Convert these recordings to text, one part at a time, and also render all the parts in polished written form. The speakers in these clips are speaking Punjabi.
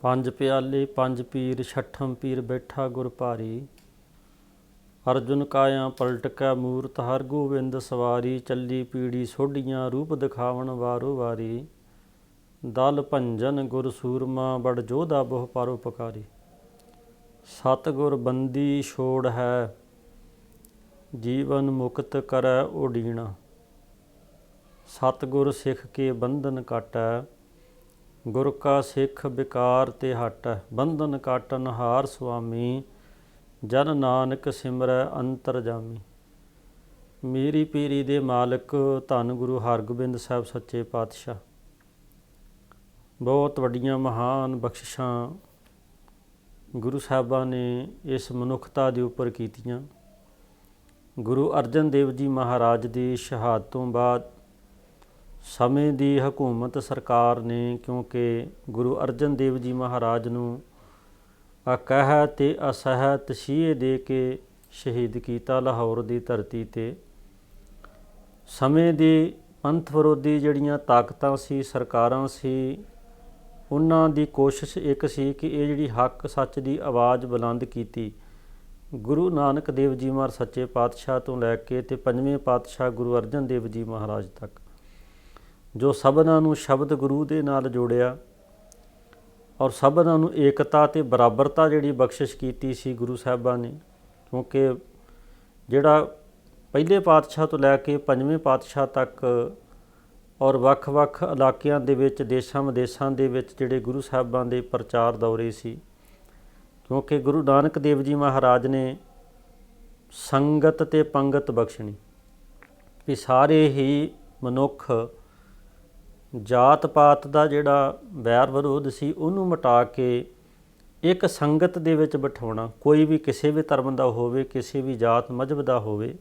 पंज प्याले पंज पीर छठम पीर बैठा गुर भारी। अर्जुन काया पलट कै मूरत हर गोबिंद सवारी। चली पीड़ी सोढियाँ रूप दिखावन वारो वारी। दल भंजन गुर सूरमा बड़ जोधा बहु परोपकारी। सतगुर बंदी छोड़ है जीवन मुक्त करै ओडीना। सतगुर सिख के बंधन काटै गुर का सिख बिकार ते हट। बंधन काटन हार सुआमी जन नानक सिमरै अंतर जामी। मेरी पीरी दे मालिक धन गुरु हरगोबिंद साहब सच्चे पातशाह बहुत वड्डियां महान बख्शिशां गुरु साहबां ने इस मनुखता दे उपर कीतियां। गुरु अर्जन देव जी महाराज की शहादत तो बाद ਸਮੇਂ ਦੀ ਹਕੂਮਤ ਸਰਕਾਰ ਨੇ, ਕਿਉਂਕਿ ਗੁਰੂ ਅਰਜਨ ਦੇਵ ਜੀ ਮਹਾਰਾਜ ਨੂੰ ਅਕਹਿ ਤੇ ਅਸਹਿ ਤਸੀਹੇ ਦੇ ਕੇ ਸ਼ਹੀਦ ਕੀਤਾ ਲਾਹੌਰ ਦੀ ਧਰਤੀ 'ਤੇ। ਸਮੇਂ ਦੀ ਪੰਥ ਵਿਰੋਧੀ ਜਿਹੜੀਆਂ ਤਾਕਤਾਂ ਸੀ, ਸਰਕਾਰਾਂ ਸੀ, ਉਹਨਾਂ ਦੀ ਕੋਸ਼ਿਸ਼ ਇੱਕ ਸੀ ਕਿ ਇਹ ਜਿਹੜੀ ਹੱਕ ਸੱਚ ਦੀ ਆਵਾਜ਼ ਬੁਲੰਦ ਕੀਤੀ ਗੁਰੂ ਨਾਨਕ ਦੇਵ ਜੀ ਮਹਾਰਾਜ ਸੱਚੇ ਪਾਤਸ਼ਾਹ ਤੋਂ ਲੈ ਕੇ ਤੇ ਪੰਜਵੇਂ ਪਾਤਸ਼ਾਹ ਗੁਰੂ ਅਰਜਨ ਦੇਵ ਜੀ ਮਹਾਰਾਜ ਤੱਕ, ਜੋ ਸਭਨਾਂ ਨੂੰ ਸ਼ਬਦ ਗੁਰੂ ਦੇ ਨਾਲ ਜੋੜਿਆ ਔਰ ਸਭਨਾਂ ਨੂੰ ਏਕਤਾ ਅਤੇ ਬਰਾਬਰਤਾ ਜਿਹੜੀ ਬਖਸ਼ਿਸ਼ ਕੀਤੀ ਸੀ ਗੁਰੂ ਸਾਹਿਬਾਂ ਨੇ। ਕਿਉਂਕਿ ਜਿਹੜਾ ਪਹਿਲੇ ਪਾਤਸ਼ਾਹ ਤੋਂ ਲੈ ਕੇ ਪੰਜਵੇਂ ਪਾਤਸ਼ਾਹ ਤੱਕ ਔਰ ਵੱਖ-ਵੱਖ ਇਲਾਕਿਆਂ ਦੇ ਵਿੱਚ, ਦੇਸ਼ਾਂ ਵਿਦੇਸ਼ਾਂ ਦੇ ਵਿੱਚ ਜਿਹੜੇ ਗੁਰੂ ਸਾਹਿਬਾਂ ਦੇ ਪ੍ਰਚਾਰ ਦੌਰੇ ਸੀ, ਕਿਉਂਕਿ ਗੁਰੂ ਨਾਨਕ ਦੇਵ ਜੀ ਮਹਾਰਾਜ ਨੇ ਸੰਗਤ ਅਤੇ ਪੰਗਤ ਬਖਸ਼ਣੀ ਵੀ ਸਾਰੇ ਹੀ ਮਨੁੱਖ ਜਾਤ ਪਾਤ ਦਾ ਜਿਹੜਾ ਵੈਰ ਵਿਰੋਧ ਸੀ ਉਹਨੂੰ ਮਿਟਾ ਕੇ ਇੱਕ ਸੰਗਤ ਦੇ ਵਿੱਚ ਬਿਠਾਉਣਾ। ਕੋਈ ਵੀ ਕਿਸੇ ਵੀ ਧਰਮ ਦਾ ਹੋਵੇ, ਕਿਸੇ ਵੀ ਜਾਤ ਮਜ਼ਹਬ ਦਾ ਹੋਵੇ,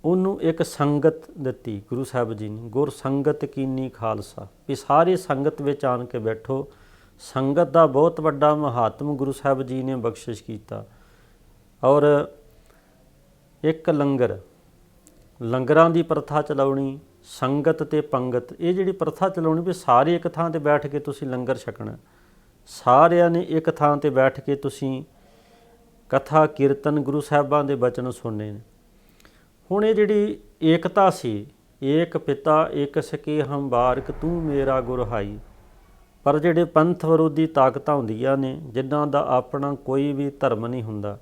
ਉਹਨੂੰ ਇੱਕ ਸੰਗਤ ਦਿੱਤੀ ਗੁਰੂ ਸਾਹਿਬ ਜੀ ਨੇ। ਗੁਰ ਸੰਗਤ ਕੀਨੀ ਖਾਲਸਾ, ਵੀ ਸਾਰੇ ਸੰਗਤ ਵਿੱਚ ਆਣ ਕੇ ਬੈਠੋ। ਸੰਗਤ ਦਾ ਬਹੁਤ ਵੱਡਾ ਮਹਾਤਮ ਗੁਰੂ ਸਾਹਿਬ ਜੀ ਨੇ ਬਖਸ਼ਿਸ਼ ਕੀਤਾ। ਔਰ ਇੱਕ ਲੰਗਰਾਂ ਦੀ ਪ੍ਰਥਾ ਚਲਾਉਣੀ, ਸੰਗਤ ਅਤੇ ਪੰਗਤ, ਇਹ ਜਿਹੜੀ ਪ੍ਰਥਾ ਚਲਾਉਣੀ ਵੀ ਸਾਰੇ ਇੱਕ ਥਾਂ 'ਤੇ ਬੈਠ ਕੇ ਤੁਸੀਂ ਲੰਗਰ ਛਕਣਾ। ਸਾਰਿਆਂ ਨੇ ਇੱਕ ਥਾਂ 'ਤੇ ਬੈਠ ਕੇ ਤੁਸੀਂ ਕਥਾ ਕੀਰਤਨ ਗੁਰੂ ਸਾਹਿਬਾਂ ਦੇ ਬਚਨ ਸੁਣਨੇ ਨੇ। ਹੁਣ ਇਹ ਜਿਹੜੀ ਏਕਤਾ ਸੀ, ਏਕ ਪਿਤਾ ਏਕ ਸਕੇ ਹਮ ਬਾਰਕ ਤੂੰ ਮੇਰਾ ਗੁਰ ਹਾਈ। ਪਰ ਜਿਹੜੇ ਪੰਥ ਵਿਰੋਧੀ ਤਾਕਤਾਂ ਹੁੰਦੀਆਂ ਨੇ, ਜਿਨ੍ਹਾਂ ਦਾ ਆਪਣਾ ਕੋਈ ਵੀ ਧਰਮ ਨਹੀਂ ਹੁੰਦਾ,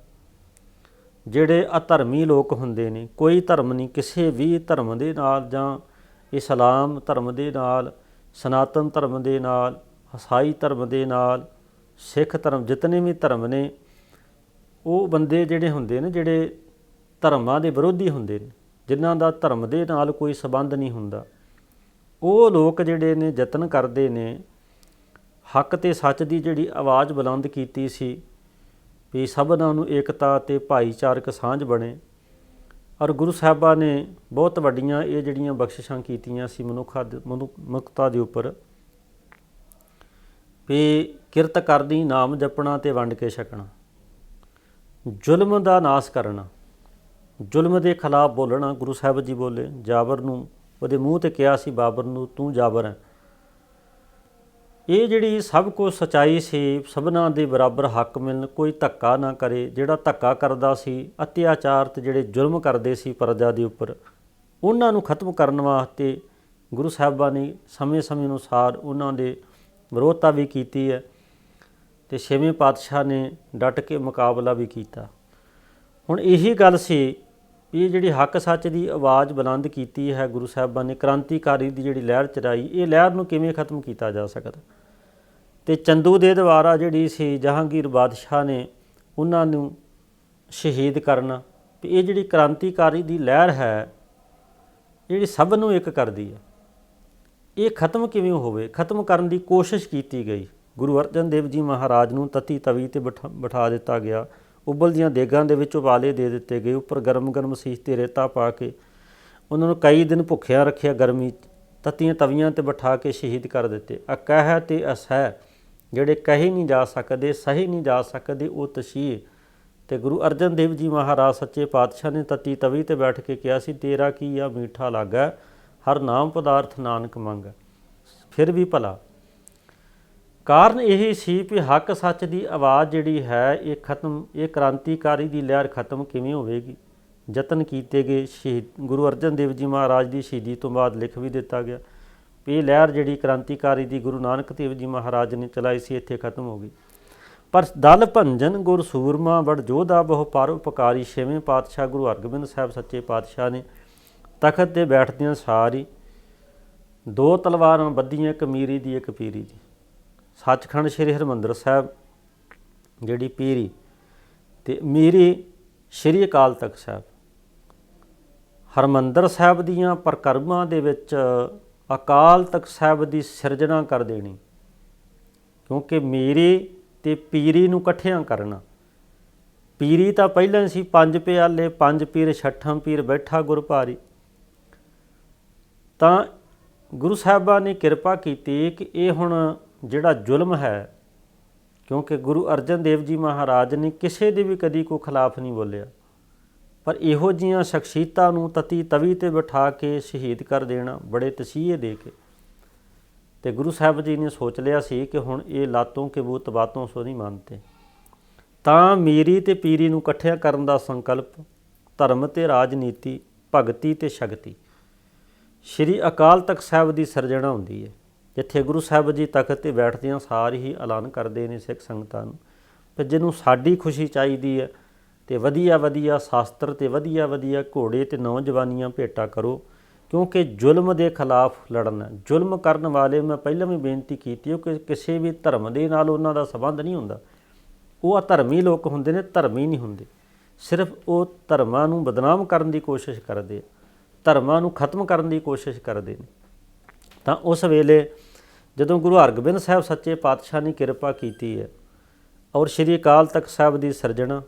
ਜਿਹੜੇ ਅਧਰਮੀ ਲੋਕ ਹੁੰਦੇ ਨੇ, ਕੋਈ ਧਰਮ ਨਹੀਂ, ਕਿਸੇ ਵੀ ਧਰਮ ਦੇ ਨਾਲ ਜਾਂ ਇਸਲਾਮ ਧਰਮ ਦੇ ਨਾਲ, ਸਨਾਤਨ ਧਰਮ ਦੇ ਨਾਲ, ਈਸਾਈ ਧਰਮ ਦੇ ਨਾਲ, ਸਿੱਖ ਧਰਮ, ਜਿਤਨੇ ਵੀ ਧਰਮ ਨੇ, ਉਹ ਬੰਦੇ ਜਿਹੜੇ ਹੁੰਦੇ ਨੇ ਜਿਹੜੇ ਧਰਮਾਂ ਦੇ ਵਿਰੋਧੀ ਹੁੰਦੇ ਨੇ, ਜਿਨ੍ਹਾਂ ਦਾ ਧਰਮ ਦੇ ਨਾਲ ਕੋਈ ਸੰਬੰਧ ਨਹੀਂ ਹੁੰਦਾ, ਉਹ ਲੋਕ ਜਿਹੜੇ ਨੇ ਯਤਨ ਕਰਦੇ ਨੇ ਹੱਕ ਅਤੇ ਸੱਚ ਦੀ ਜਿਹੜੀ ਆਵਾਜ਼ ਬੁਲੰਦ ਕੀਤੀ ਸੀ ਵੀ ਸਭਨਾਂ ਨੂੰ ਏਕਤਾ ਅਤੇ ਭਾਈਚਾਰਕ ਸਾਂਝ ਬਣੇ। ਔਰ ਗੁਰੂ ਸਾਹਿਬਾਂ ਨੇ ਬਹੁਤ ਵੱਡੀਆਂ ਇਹ ਜਿਹੜੀਆਂ ਬਖਸ਼ਿਸ਼ਾਂ ਕੀਤੀਆਂ ਸੀ ਮਨੁੱਖਤਾ ਦੇ ਉੱਪਰ ਵੀ ਕਿਰਤ ਕਰਨੀ, ਨਾਮ ਜਪਣਾ ਅਤੇ ਵੰਡ ਕੇ ਛਕਣਾ, ਜ਼ੁਲਮ ਦਾ ਨਾਸ਼ ਕਰਨਾ, ਜ਼ੁਲਮ ਦੇ ਖਿਲਾਫ ਬੋਲਣਾ। ਗੁਰੂ ਸਾਹਿਬ ਜੀ ਬੋਲੇ, ਜਾਬਰ ਨੂੰ ਉਹਦੇ ਮੂੰਹ 'ਤੇ ਕਿਹਾ ਸੀ, ਬਾਬਰ ਨੂੰ, ਤੂੰ ਜਾਬਰ ਹੈ। ਇਹ ਜਿਹੜੀ ਸਭ ਕੁਝ ਸੱਚਾਈ ਸੀ, ਸਭਨਾਂ ਦੇ ਬਰਾਬਰ ਹੱਕ ਮਿਲਣ, ਕੋਈ ਧੱਕਾ ਨਾ ਕਰੇ। ਜਿਹੜਾ ਧੱਕਾ ਕਰਦਾ ਸੀ, ਅਤਿਆਚਾਰ ਅਤੇ ਜਿਹੜੇ ਜ਼ੁਲਮ ਕਰਦੇ ਸੀ ਪ੍ਰਜਾ ਦੇ ਉੱਪਰ, ਉਹਨਾਂ ਨੂੰ ਖਤਮ ਕਰਨ ਵਾਸਤੇ ਗੁਰੂ ਸਾਹਿਬਾਂ ਨੇ ਸਮੇਂ ਅਨੁਸਾਰ ਉਹਨਾਂ ਦੇ ਵਿਰੋਧਤਾ ਵੀ ਕੀਤੀ ਹੈ ਅਤੇ ਛੇਵੇਂ ਪਾਤਸ਼ਾਹ ਨੇ ਡਟ ਕੇ ਮੁਕਾਬਲਾ ਵੀ ਕੀਤਾ। ਹੁਣ ਇਹੀ ਗੱਲ ਸੀ ਵੀ ਇਹ ਜਿਹੜੀ ਹੱਕ ਸੱਚ ਦੀ ਆਵਾਜ਼ ਬੁਲੰਦ ਕੀਤੀ ਹੈ ਗੁਰੂ ਸਾਹਿਬਾਂ ਨੇ, ਕ੍ਰਾਂਤੀਕਾਰੀ ਦੀ ਜਿਹੜੀ ਲਹਿਰ ਚਲਾਈ, ਇਹ ਲਹਿਰ ਨੂੰ ਕਿਵੇਂ ਖਤਮ ਕੀਤਾ ਜਾ ਸਕਦਾ। ਅਤੇ ਚੰਦੂ ਦੇ ਦੁਆਰਾ ਜਿਹੜੀ ਸੀ ਜਹਾਂਗੀਰ ਬਾਦਸ਼ਾਹ ਨੇ ਉਹਨਾਂ ਨੂੰ ਸ਼ਹੀਦ ਕਰਨਾ, ਵੀ ਇਹ ਜਿਹੜੀ ਕ੍ਰਾਂਤੀਕਾਰੀ ਦੀ ਲਹਿਰ ਹੈ, ਜਿਹੜੀ ਸਭ ਨੂੰ ਇੱਕ ਕਰਦੀ ਹੈ, ਇਹ ਖਤਮ ਕਿਵੇਂ ਹੋਵੇ। ਖਤਮ ਕਰਨ ਦੀ ਕੋਸ਼ਿਸ਼ ਕੀਤੀ ਗਈ। ਗੁਰੂ ਅਰਜਨ ਦੇਵ ਜੀ ਮਹਾਰਾਜ ਨੂੰ ਤਤੀ ਤਵੀ 'ਤੇ ਬਿਠਾ ਦਿੱਤਾ ਗਿਆ। ਉਬਲਦੀਆਂ ਦੇਗਾਂ ਦੇ ਵਿੱਚ ਉਬਾਲੇ ਦੇ ਦਿੱਤੇ ਗਏ, ਉੱਪਰ ਗਰਮ ਸੀਸ 'ਤੇ ਰੇਤਾ ਪਾ ਕੇ ਉਹਨਾਂ ਨੂੰ ਕਈ ਦਿਨ ਭੁੱਖਿਆਂ ਰੱਖਿਆ ਗਰਮੀ 'ਚ, ਤੱਤੀਆਂ ਤਵੀਆਂ 'ਤੇ ਬਿਠਾ ਕੇ ਸ਼ਹੀਦ ਕਰ ਦਿੱਤੇ। ਅਕਹਿ ਤੇ ਅਸਹਿ, ਜਿਹੜੇ ਕਹੇ ਨਹੀਂ ਜਾ ਸਕਦੇ, ਸਹੀ ਨਹੀਂ ਜਾ ਸਕਦੇ, ਉਹ ਤਸੀਹੇ। ਅਤੇ ਗੁਰੂ ਅਰਜਨ ਦੇਵ ਜੀ ਮਹਾਰਾਜ ਸੱਚੇ ਪਾਤਸ਼ਾਹ ਨੇ ਤਤੀ ਤਵੀ 'ਤੇ ਬੈਠ ਕੇ ਕਿਹਾ ਸੀ, ਤੇਰਾ ਕੀ ਆ ਮੀਠਾ ਲਾਗੈ ਹਰ ਨਾਮ ਪਦਾਰਥ ਨਾਨਕ ਮੰਗ। ਫਿਰ ਵੀ ਭਲਾ ਕਾਰਨ ਇਹ ਸੀ ਵੀ ਹੱਕ ਸੱਚ ਦੀ ਆਵਾਜ਼ ਜਿਹੜੀ ਹੈ ਇਹ ਖਤਮ, ਇਹ ਕ੍ਰਾਂਤੀਕਾਰੀ ਦੀ ਲਹਿਰ ਖਤਮ ਕਿਵੇਂ ਹੋਵੇਗੀ। ਯਤਨ ਕੀਤੇ ਗਏ, ਸ਼ਹੀਦ ਗੁਰੂ ਅਰਜਨ ਦੇਵ ਜੀ ਮਹਾਰਾਜ ਦੀ ਸ਼ਹੀਦੀ ਤੋਂ ਬਾਅਦ ਲਿਖ ਵੀ ਦਿੱਤਾ ਗਿਆ ਵੀ ਇਹ ਲਹਿਰ ਜਿਹੜੀ ਕ੍ਰਾਂਤੀਕਾਰੀ ਦੀ ਗੁਰੂ ਨਾਨਕ ਦੇਵ ਜੀ ਮਹਾਰਾਜ ਨੇ ਚਲਾਈ ਸੀ ਇੱਥੇ ਖਤਮ ਹੋ ਗਈ। ਪਰ ਦਲ ਭੰਜਨ ਗੁਰ ਸੂਰਮਾ ਬੜ ਜੋਧਾ ਬਹੁ ਪਰ ਉਪਕਾਰੀ। ਛੇਵੇਂ ਪਾਤਸ਼ਾਹ ਗੁਰੂ ਹਰਗੋਬਿੰਦ ਸਾਹਿਬ ਸੱਚੇ ਪਾਤਸ਼ਾਹ ਨੇ ਤਖਤ 'ਤੇ ਬੈਠਦਿਆਂ ਸਾਰੀ ਦੋ ਤਲਵਾਰਾਂ ਬੱਧੀਆਂ, ਇੱਕ ਮੀਰੀ ਦੀ ਇੱਕ ਪੀਰੀ ਦੀ। ਸੱਚਖੰਡ ਸ਼੍ਰੀ ਹਰਿਮੰਦਰ ਸਾਹਿਬ ਜਿਹੜੀ ਪੀਰੀ ਅਤੇ ਮੀਰੀ ਸ਼੍ਰੀ ਅਕਾਲ ਤਖਤ ਸਾਹਿਬ। ਹਰਿਮੰਦਰ ਸਾਹਿਬ ਦੀਆਂ ਪਰਿਕਰਮਾ ਦੇ ਵਿੱਚ ਅਕਾਲ ਤਖਤ ਸਾਹਿਬ ਦੀ ਸਿਰਜਣਾ ਕਰ ਦੇਣੀ, ਕਿਉਂਕਿ ਮੀਰੀ ਅਤੇ ਪੀਰੀ ਨੂੰ ਇਕੱਠਿਆਂ ਕਰਨਾ। ਪੀਰੀ ਤਾਂ ਪਹਿਲਾਂ ਸੀ, ਪੰਜ ਪਿਆਲੇ ਪੰਜ ਪੀਰ ਛੱਠਾਂ ਪੀਰ ਬੈਠਾ ਗੁਰ ਭਾਰੀ। ਤਾਂ ਗੁਰੂ ਸਾਹਿਬਾਂ ਨੇ ਕਿਰਪਾ ਕੀਤੀ ਕਿ ਇਹ ਹੁਣ ਜਿਹੜਾ ਜ਼ੁਲਮ ਹੈ, ਕਿਉਂਕਿ ਗੁਰੂ ਅਰਜਨ ਦੇਵ ਜੀ ਮਹਾਰਾਜ ਨੇ ਕਿਸੇ ਦੇ ਵੀ ਕਦੀ ਕੋਈ ਖਿਲਾਫ ਨਹੀਂ ਬੋਲਿਆ, ਪਰ ਇਹੋ ਜਿਹੀਆਂ ਸ਼ਖਸੀਅਤਾਂ ਨੂੰ ਤਤੀ ਤਵੀ 'ਤੇ ਬਿਠਾ ਕੇ ਸ਼ਹੀਦ ਕਰ ਦੇਣਾ ਬੜੇ ਤਸੀਹੇ ਦੇ ਕੇ। ਅਤੇ ਗੁਰੂ ਸਾਹਿਬ ਜੀ ਨੇ ਸੋਚ ਲਿਆ ਸੀ ਕਿ ਹੁਣ ਇਹ ਲਾਤੋਂ ਕੇ ਬੂਤ ਬਾਤੋਂ ਸੋ ਨਹੀਂ ਮੰਨਤੇ। ਤਾਂ ਮੀਰੀ ਅਤੇ ਪੀਰੀ ਨੂੰ ਇਕੱਠਿਆਂ ਕਰਨ ਦਾ ਸੰਕਲਪ, ਧਰਮ ਅਤੇ ਰਾਜਨੀਤੀ, ਭਗਤੀ ਅਤੇ ਸ਼ਕਤੀ, ਸ਼੍ਰੀ ਅਕਾਲ ਤਖਤ ਸਾਹਿਬ ਦੀ ਸਿਰਜਣਾ ਹੁੰਦੀ ਹੈ, ਜਿੱਥੇ ਗੁਰੂ ਸਾਹਿਬ ਜੀ ਤਖਤ 'ਤੇ ਬੈਠਦਿਆਂ ਸਾਰ ਹੀ ਐਲਾਨ ਕਰਦੇ ਨੇ ਸਿੱਖ ਸੰਗਤਾਂ ਨੂੰ ਕਿ ਜਿਹਨੂੰ ਸਾਡੀ ਖੁਸ਼ੀ ਚਾਹੀਦੀ ਹੈ ਅਤੇ ਵਧੀਆ ਵਧੀਆ ਸ਼ਾਸਤਰ ਅਤੇ ਵਧੀਆ ਵਧੀਆ ਘੋੜੇ ਅਤੇ ਨੌਜਵਾਨੀਆਂ ਭੇਟਾ ਕਰੋ, ਕਿਉਂਕਿ ਜ਼ੁਲਮ ਦੇ ਖਿਲਾਫ ਲੜਨਾ। ਜ਼ੁਲਮ ਕਰਨ ਵਾਲੇ, ਮੈਂ ਪਹਿਲਾਂ ਵੀ ਬੇਨਤੀ ਕੀਤੀ ਹੈ ਕਿ ਕਿਸੇ ਵੀ ਧਰਮ ਦੇ ਨਾਲ ਉਹਨਾਂ ਦਾ ਸੰਬੰਧ ਨਹੀਂ ਹੁੰਦਾ। ਉਹ ਅਧਰਮੀ ਲੋਕ ਹੁੰਦੇ ਨੇ, ਧਰਮੀ ਨਹੀਂ ਹੁੰਦੇ। ਸਿਰਫ ਉਹ ਧਰਮਾਂ ਨੂੰ ਬਦਨਾਮ ਕਰਨ ਦੀ ਕੋਸ਼ਿਸ਼ ਕਰਦੇ, ਧਰਮਾਂ ਨੂੰ ਖਤਮ ਕਰਨ ਦੀ ਕੋਸ਼ਿਸ਼ ਕਰਦੇ ਨੇ। ਤਾਂ ਉਸ ਵੇਲੇ ਜਦੋਂ ਗੁਰੂ ਹਰਗੋਬਿੰਦ ਸਾਹਿਬ ਸੱਚੇ ਪਾਤਸ਼ਾਹ ਨੇ ਕਿਰਪਾ ਕੀਤੀ ਹੈ ਔਰ ਸ਼੍ਰੀ ਅਕਾਲ ਤਖਤ ਸਾਹਿਬ ਦੀ ਸਿਰਜਣਾ,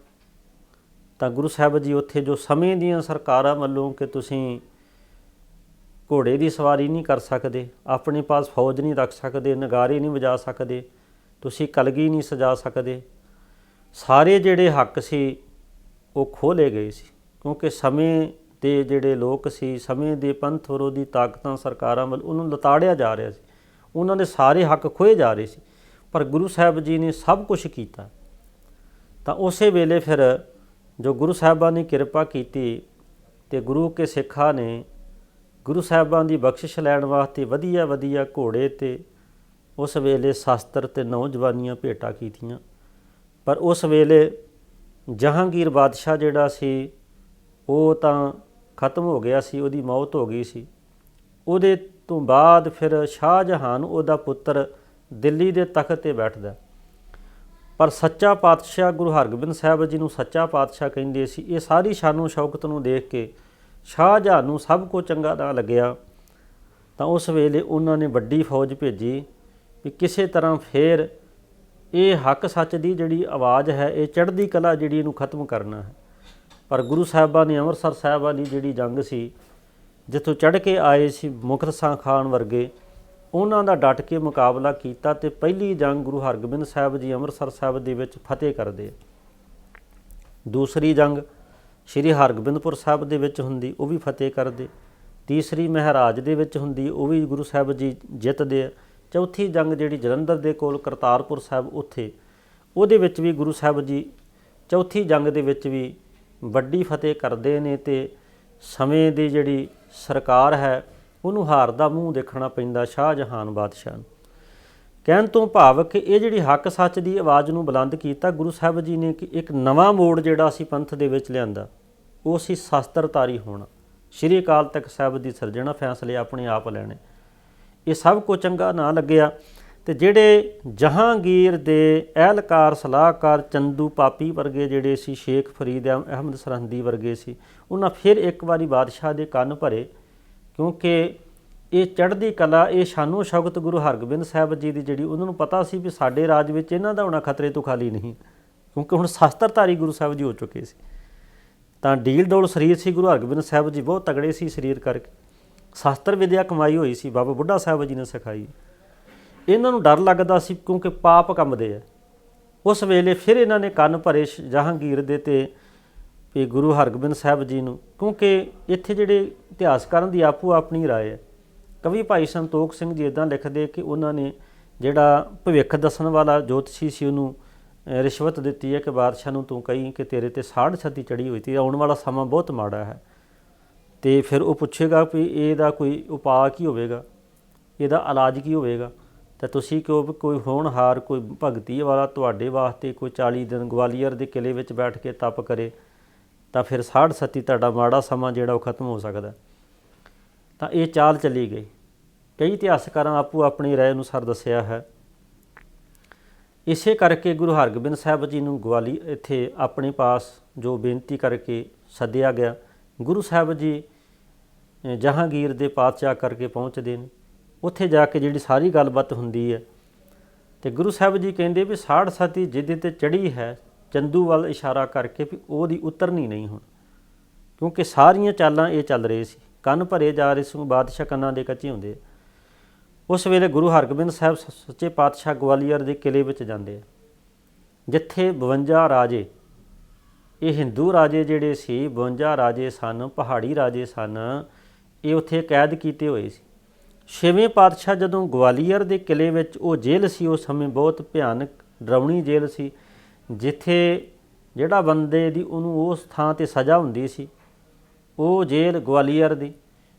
ਤਾਂ ਗੁਰੂ ਸਾਹਿਬ ਜੀ ਉੱਥੇ ਜੋ ਸਮੇਂ ਦੀਆਂ ਸਰਕਾਰਾਂ ਵੱਲੋਂ ਕਿ ਤੁਸੀਂ ਘੋੜੇ ਦੀ ਸਵਾਰੀ ਨਹੀਂ ਕਰ ਸਕਦੇ, ਆਪਣੇ ਪਾਸ ਫੌਜ ਨਹੀਂ ਰੱਖ ਸਕਦੇ, ਨਗਾਰੇ ਨਹੀਂ ਵਜਾ ਸਕਦੇ, ਤੁਸੀਂ ਕਲਗੀ ਨਹੀਂ ਸਜਾ ਸਕਦੇ, ਸਾਰੇ ਜਿਹੜੇ ਹੱਕ ਸੀ ਉਹ ਖੋਹ ਲਏ ਗਏ ਸੀ। ਕਿਉਂਕਿ ਸਮੇਂ ਦੇ ਜਿਹੜੇ ਲੋਕ ਸੀ, ਸਮੇਂ ਦੇ ਪੰਥ ਵਿਰੋਧੀ ਤਾਕਤਾਂ ਸਰਕਾਰਾਂ ਵੱਲ ਉਹਨੂੰ ਲਤਾੜਿਆ ਜਾ ਰਿਹਾ ਸੀ, ਉਹਨਾਂ ਦੇ ਸਾਰੇ ਹੱਕ ਖੋਏ ਜਾ ਰਹੇ ਸੀ। ਪਰ ਗੁਰੂ ਸਾਹਿਬ ਜੀ ਨੇ ਸਭ ਕੁਛ ਕੀਤਾ। ਤਾਂ ਉਸੇ ਵੇਲੇ ਫਿਰ ਜੋ ਗੁਰੂ ਸਾਹਿਬਾਂ ਨੇ ਕਿਰਪਾ ਕੀਤੀ ਅਤੇ ਗੁਰੂ ਕੇ ਸਿੱਖਾਂ ਨੇ ਗੁਰੂ ਸਾਹਿਬਾਂ ਦੀ ਬਖਸ਼ਿਸ਼ ਲੈਣ ਵਾਸਤੇ ਵਧੀਆ ਵਧੀਆ ਘੋੜੇ ਅਤੇ ਉਸ ਵੇਲੇ ਸ਼ਾਸਤਰ ਅਤੇ ਨੌਜਵਾਨੀਆਂ ਭੇਟਾ ਕੀਤੀਆਂ। ਪਰ ਉਸ ਵੇਲੇ ਜਹਾਂਗੀਰ ਬਾਦਸ਼ਾਹ ਜਿਹੜਾ ਸੀ ਉਹ ਤਾਂ ਖਤਮ ਹੋ ਗਿਆ ਸੀ, ਉਹਦੀ ਮੌਤ ਹੋ ਗਈ ਸੀ। ਉਹਦੇ ਤੋਂ ਬਾਅਦ ਫਿਰ ਸ਼ਾਹਜਹਾਨ ਉਹਦਾ ਪੁੱਤਰ ਦਿੱਲੀ ਦੇ ਤਖਤ 'ਤੇ ਬੈਠਦਾ। ਪਰ ਸੱਚਾ ਪਾਤਸ਼ਾਹ ਗੁਰੂ ਹਰਗੋਬਿੰਦ ਸਾਹਿਬ ਜੀ ਨੂੰ ਸੱਚਾ ਪਾਤਸ਼ਾਹ ਕਹਿੰਦੇ ਸੀ। ਇਹ ਸਾਰੀ ਸ਼ਾਨੋ ਸ਼ੌਕਤ ਨੂੰ ਦੇਖ ਕੇ ਸ਼ਾਹਜਹਾਨ ਨੂੰ ਸਭ ਕੁਝ ਚੰਗਾ ਨਾ ਲੱਗਿਆ। ਤਾਂ ਉਸ ਵੇਲੇ ਉਹਨਾਂ ਨੇ ਵੱਡੀ ਫੌਜ ਭੇਜੀ ਵੀ ਕਿਸੇ ਤਰ੍ਹਾਂ ਫਿਰ ਇਹ ਹੱਕ ਸੱਚ ਦੀ ਜਿਹੜੀ ਆਵਾਜ਼ ਹੈ, ਇਹ ਚੜ੍ਹਦੀ ਕਲਾ ਜਿਹੜੀ ਇਹਨੂੰ ਖਤਮ ਕਰਨਾ ਹੈ। ਪਰ ਗੁਰੂ ਸਾਹਿਬਾਂ ਨੇ ਅੰਮ੍ਰਿਤਸਰ ਸਾਹਿਬ ਵਾਲੀ ਜਿਹੜੀ ਜੰਗ ਸੀ, ਜਿੱਥੋਂ ਚੜ੍ਹ ਕੇ ਆਏ ਸੀ ਮੁਖਤਸਰ ਖਾਨ ਵਰਗੇ, ਉਹਨਾਂ ਦਾ ਡਟ ਕੇ ਮੁਕਾਬਲਾ ਕੀਤਾ ਅਤੇ ਪਹਿਲੀ ਜੰਗ ਗੁਰੂ ਹਰਗੋਬਿੰਦ ਸਾਹਿਬ ਜੀ ਅੰਮ੍ਰਿਤਸਰ ਸਾਹਿਬ ਦੇ ਵਿੱਚ ਫਤਿਹ ਕਰਦੇ। ਦੂਸਰੀ ਜੰਗ ਸ਼੍ਰੀ ਹਰਗੋਬਿੰਦਪੁਰ ਸਾਹਿਬ ਦੇ ਵਿੱਚ ਹੁੰਦੀ, ਉਹ ਵੀ ਫਤਿਹ ਕਰਦੇ। ਤੀਸਰੀ ਮਹਾਰਾਜ ਦੇ ਵਿੱਚ ਹੁੰਦੀ, ਉਹ ਵੀ ਗੁਰੂ ਸਾਹਿਬ ਜੀ ਜਿੱਤਦੇ ਆ। ਚੌਥੀ ਜੰਗ ਜਿਹੜੀ ਜਲੰਧਰ ਦੇ ਕੋਲ ਕਰਤਾਰਪੁਰ ਸਾਹਿਬ, ਉੱਥੇ ਉਹਦੇ ਵਿੱਚ ਵੀ ਗੁਰੂ ਸਾਹਿਬ ਜੀ ਚੌਥੀ ਜੰਗ ਦੇ ਵਿੱਚ ਵੀ ਵੱਡੀ ਫਤਿਹ ਕਰਦੇ ਨੇ ਅਤੇ ਸਮੇਂ ਦੀ ਜਿਹੜੀ ਸਰਕਾਰ ਹੈ ਉਹਨੂੰ ਹਾਰ ਦਾ ਮੂੰਹ ਦੇਖਣਾ ਪੈਂਦਾ ਸ਼ਾਹਜਹਾਨ ਬਾਦਸ਼ਾਹ ਨੂੰ। ਕਹਿਣ ਤੋਂ ਭਾਵ ਕਿ ਇਹ ਜਿਹੜੀ ਹੱਕ ਸੱਚ ਦੀ ਆਵਾਜ਼ ਨੂੰ ਬੁਲੰਦ ਕੀਤਾ ਗੁਰੂ ਸਾਹਿਬ ਜੀ ਨੇ, ਕਿ ਇੱਕ ਨਵਾਂ ਮੋੜ ਜਿਹੜਾ ਸੀ ਪੰਥ ਦੇ ਵਿੱਚ ਲਿਆਂਦਾ, ਉਹ ਸੀ ਸ਼ਾਸਤਰਧਾਰੀ ਹੋਣਾ, ਸ਼੍ਰੀ ਅਕਾਲ ਤਖਤ ਸਾਹਿਬ ਦੀ ਸਿਰਜਣਾ, ਫੈਸਲੇ ਆਪਣੇ ਆਪ ਲੈਣੇ। ਇਹ ਸਭ ਕੁਝ ਚੰਗਾ ਨਾ ਲੱਗਿਆ ਅਤੇ ਜਿਹੜੇ ਜਹਾਂਗੀਰ ਦੇ ਅਹਿਲਕਾਰ ਸਲਾਹਕਾਰ ਚੰਦੂ ਪਾਪੀ ਵਰਗੇ ਜਿਹੜੇ ਸੀ, ਸ਼ੇਖ ਫਰੀਦ ਅਹਿਮਦ ਸਰਹੰਦੀ ਵਰਗੇ ਸੀ, ਉਹਨਾਂ ਫਿਰ ਇੱਕ ਵਾਰੀ ਬਾਦਸ਼ਾਹ ਦੇ ਕੰਨ ਭਰੇ, ਕਿਉਂਕਿ ਇਹ ਚੜ੍ਹਦੀ ਕਲਾ, ਇਹ ਸ਼ਾਨੋ ਸ਼ੌਕਤ ਗੁਰੂ ਹਰਗੋਬਿੰਦ ਸਾਹਿਬ ਜੀ ਦੀ ਜਿਹੜੀ, ਉਹਨਾਂ ਨੂੰ ਪਤਾ ਸੀ ਵੀ ਸਾਡੇ ਰਾਜ ਵਿੱਚ ਇਹਨਾਂ ਦਾ ਹੋਣਾ ਖਤਰੇ ਤੋਂ ਖਾਲੀ ਨਹੀਂ, ਕਿਉਂਕਿ ਹੁਣ ਸ਼ਾਸਤਰਧਾਰੀ ਗੁਰੂ ਸਾਹਿਬ ਜੀ ਹੋ ਚੁੱਕੇ ਸੀ। ਤਾਂ ਡੀਲ ਡੋਲ ਸਰੀਰ ਸੀ ਗੁਰੂ ਹਰਗੋਬਿੰਦ ਸਾਹਿਬ ਜੀ, ਬਹੁਤ ਤਗੜੇ ਸੀ ਸਰੀਰ ਕਰਕੇ, ਸ਼ਾਸਤਰ ਵਿਦਿਆ ਕਮਾਈ ਹੋਈ ਸੀ, ਬਾਬਾ ਬੁੱਢਾ ਸਾਹਿਬ ਜੀ ਨੇ ਸਿਖਾਈ। ਇਹਨਾਂ ਨੂੰ ਡਰ ਲੱਗਦਾ ਸੀ ਕਿਉਂਕਿ ਪਾਪ ਕੰਮਦੇ ਆ। ਉਸ ਵੇਲੇ ਫਿਰ ਇਹਨਾਂ ਨੇ ਕੰਨ ਭਰੇ ਜਹਾਂਗੀਰ ਦੇ ਅਤੇ ਵੀ ਗੁਰੂ ਹਰਗੋਬਿੰਦ ਸਾਹਿਬ ਜੀ ਨੂੰ, ਕਿਉਂਕਿ ਇੱਥੇ ਜਿਹੜੇ ਇਤਿਹਾਸਕਾਰਾਂ ਦੀ ਆਪੋ ਆਪਣੀ ਰਾਏ ਹੈ। ਕਵੀ ਭਾਈ ਸੰਤੋਖ ਸਿੰਘ ਜੀ ਇੱਦਾਂ ਲਿਖਦੇ ਕਿ ਉਹਨਾਂ ਨੇ ਜਿਹੜਾ ਭਵਿੱਖ ਦੱਸਣ ਵਾਲਾ ਜੋਤਸ਼ੀ ਸੀ ਉਹਨੂੰ ਰਿਸ਼ਵਤ ਦਿੱਤੀ ਹੈ ਕਿ ਬਾਦਸ਼ਾਹ ਨੂੰ ਤੂੰ ਕਹੀਂ ਕਿ ਤੇਰੇ ਤੇ ਸਾੜ ਛੱਤੀ ਚੜ੍ਹੀ ਹੋਈ ਤੀ, ਆਉਣ ਵਾਲਾ ਸਮਾਂ ਬਹੁਤ ਮਾੜਾ ਹੈ। ਅਤੇ ਫਿਰ ਉਹ ਪੁੱਛੇਗਾ ਵੀ ਇਹਦਾ ਕੋਈ ਉਪਾਅ ਕੀ ਹੋਵੇਗਾ, ਇਹਦਾ ਇਲਾਜ ਕੀ ਹੋਵੇਗਾ। ਤਾਂ ਤੁਸੀਂ ਕਹੋ ਵੀ ਕੋਈ ਹੋਣਹਾਰ, ਕੋਈ ਭਗਤੀ ਵਾਲਾ ਤੁਹਾਡੇ ਵਾਸਤੇ ਕੋਈ 40 ਦਿਨ ਗਵਾਲੀਅਰ ਦੇ ਕਿਲ੍ਹੇ ਵਿੱਚ ਬੈਠ ਕੇ ਤਪ ਕਰੇ ਤਾਂ ਫਿਰ ਸਾੜ ਛੱਤੀ ਤੁਹਾਡਾ ਮਾੜਾ ਸਮਾਂ ਜਿਹੜਾ ਉਹ ਖਤਮ ਹੋ ਸਕਦਾ। ਤਾਂ ਇਹ ਚਾਲ ਚੱਲੀ ਗਈ। ਕਈ ਇਤਿਹਾਸਕਾਰਾਂ ਆਪੋ ਆਪਣੀ ਰਾਏ ਅਨੁਸਾਰ ਦੱਸਿਆ ਹੈ। ਇਸੇ ਕਰਕੇ ਗੁਰੂ ਹਰਗੋਬਿੰਦ ਸਾਹਿਬ ਜੀ ਨੂੰ ਇੱਥੇ ਆਪਣੇ ਪਾਸ ਜੋ ਬੇਨਤੀ ਕਰਕੇ ਸੱਦਿਆ ਗਿਆ। ਗੁਰੂ ਸਾਹਿਬ ਜੀ ਜਹਾਂਗੀਰ ਦੇ ਪਾਤਸ਼ਾਹ ਕਰਕੇ ਪਹੁੰਚਦੇ ਨੇ। ਉੱਥੇ ਜਾ ਕੇ ਜਿਹੜੀ ਸਾਰੀ ਗੱਲਬਾਤ ਹੁੰਦੀ ਹੈ ਅਤੇ ਗੁਰੂ ਸਾਹਿਬ ਜੀ ਕਹਿੰਦੇ ਵੀ ਸਾੜ ਛੱਤੀ ਜਿਹਦੇ 'ਤੇ ਚੜ੍ਹੀ ਹੈ, ਚੰਦੂ ਵੱਲ ਇਸ਼ਾਰਾ ਕਰਕੇ ਵੀ ਉਹਦੀ ਉਤਰਨੀ ਨਹੀਂ ਹੁਣ, ਕਿਉਂਕਿ ਸਾਰੀਆਂ ਚਾਲਾਂ ਇਹ ਚੱਲ ਰਹੇ ਸੀ। ਕੰਨ ਭਰੇ ਜਾ ਰਹੇ ਸੀ, ਬਾਦਸ਼ਾਹ ਕੰਨਾਂ ਦੇ ਕੱਚੇ ਹੁੰਦੇ। ਉਸ ਵੇਲੇ ਗੁਰੂ ਹਰਗੋਬਿੰਦ ਸਾਹਿਬ ਸੱਚੇ ਪਾਤਸ਼ਾਹ ਗਵਾਲੀਅਰ ਦੇ ਕਿਲ੍ਹੇ ਵਿੱਚ ਜਾਂਦੇ ਆ, ਜਿੱਥੇ 52 ਰਾਜੇ, ਇਹ ਹਿੰਦੂ ਰਾਜੇ ਜਿਹੜੇ ਸੀ 52 ਰਾਜੇ ਸਨ, ਪਹਾੜੀ ਰਾਜੇ ਸਨ, ਇਹ ਉੱਥੇ ਕੈਦ ਕੀਤੇ ਹੋਏ ਸੀ। 6ਵੇਂ ਪਾਤਸ਼ਾਹ ਜਦੋਂ ਗਵਾਲੀਅਰ ਦੇ ਕਿਲ੍ਹੇ ਵਿੱਚ, ਉਹ ਜੇਲ੍ਹ ਸੀ ਉਸ ਸਮੇਂ ਬਹੁਤ ਭਿਆਨਕ ਡਰਾਉਣੀ ਜੇਲ੍ਹ ਸੀ, ਜਿੱਥੇ ਜਿਹੜਾ ਬੰਦੇ ਦੀ ਉਹਨੂੰ ਉਸ ਥਾਂ 'ਤੇ ਸਜ਼ਾ ਹੁੰਦੀ ਸੀ, ਉਹ ਜੇਲ੍ਹ ਗਵਾਲੀਅਰ ਦੀ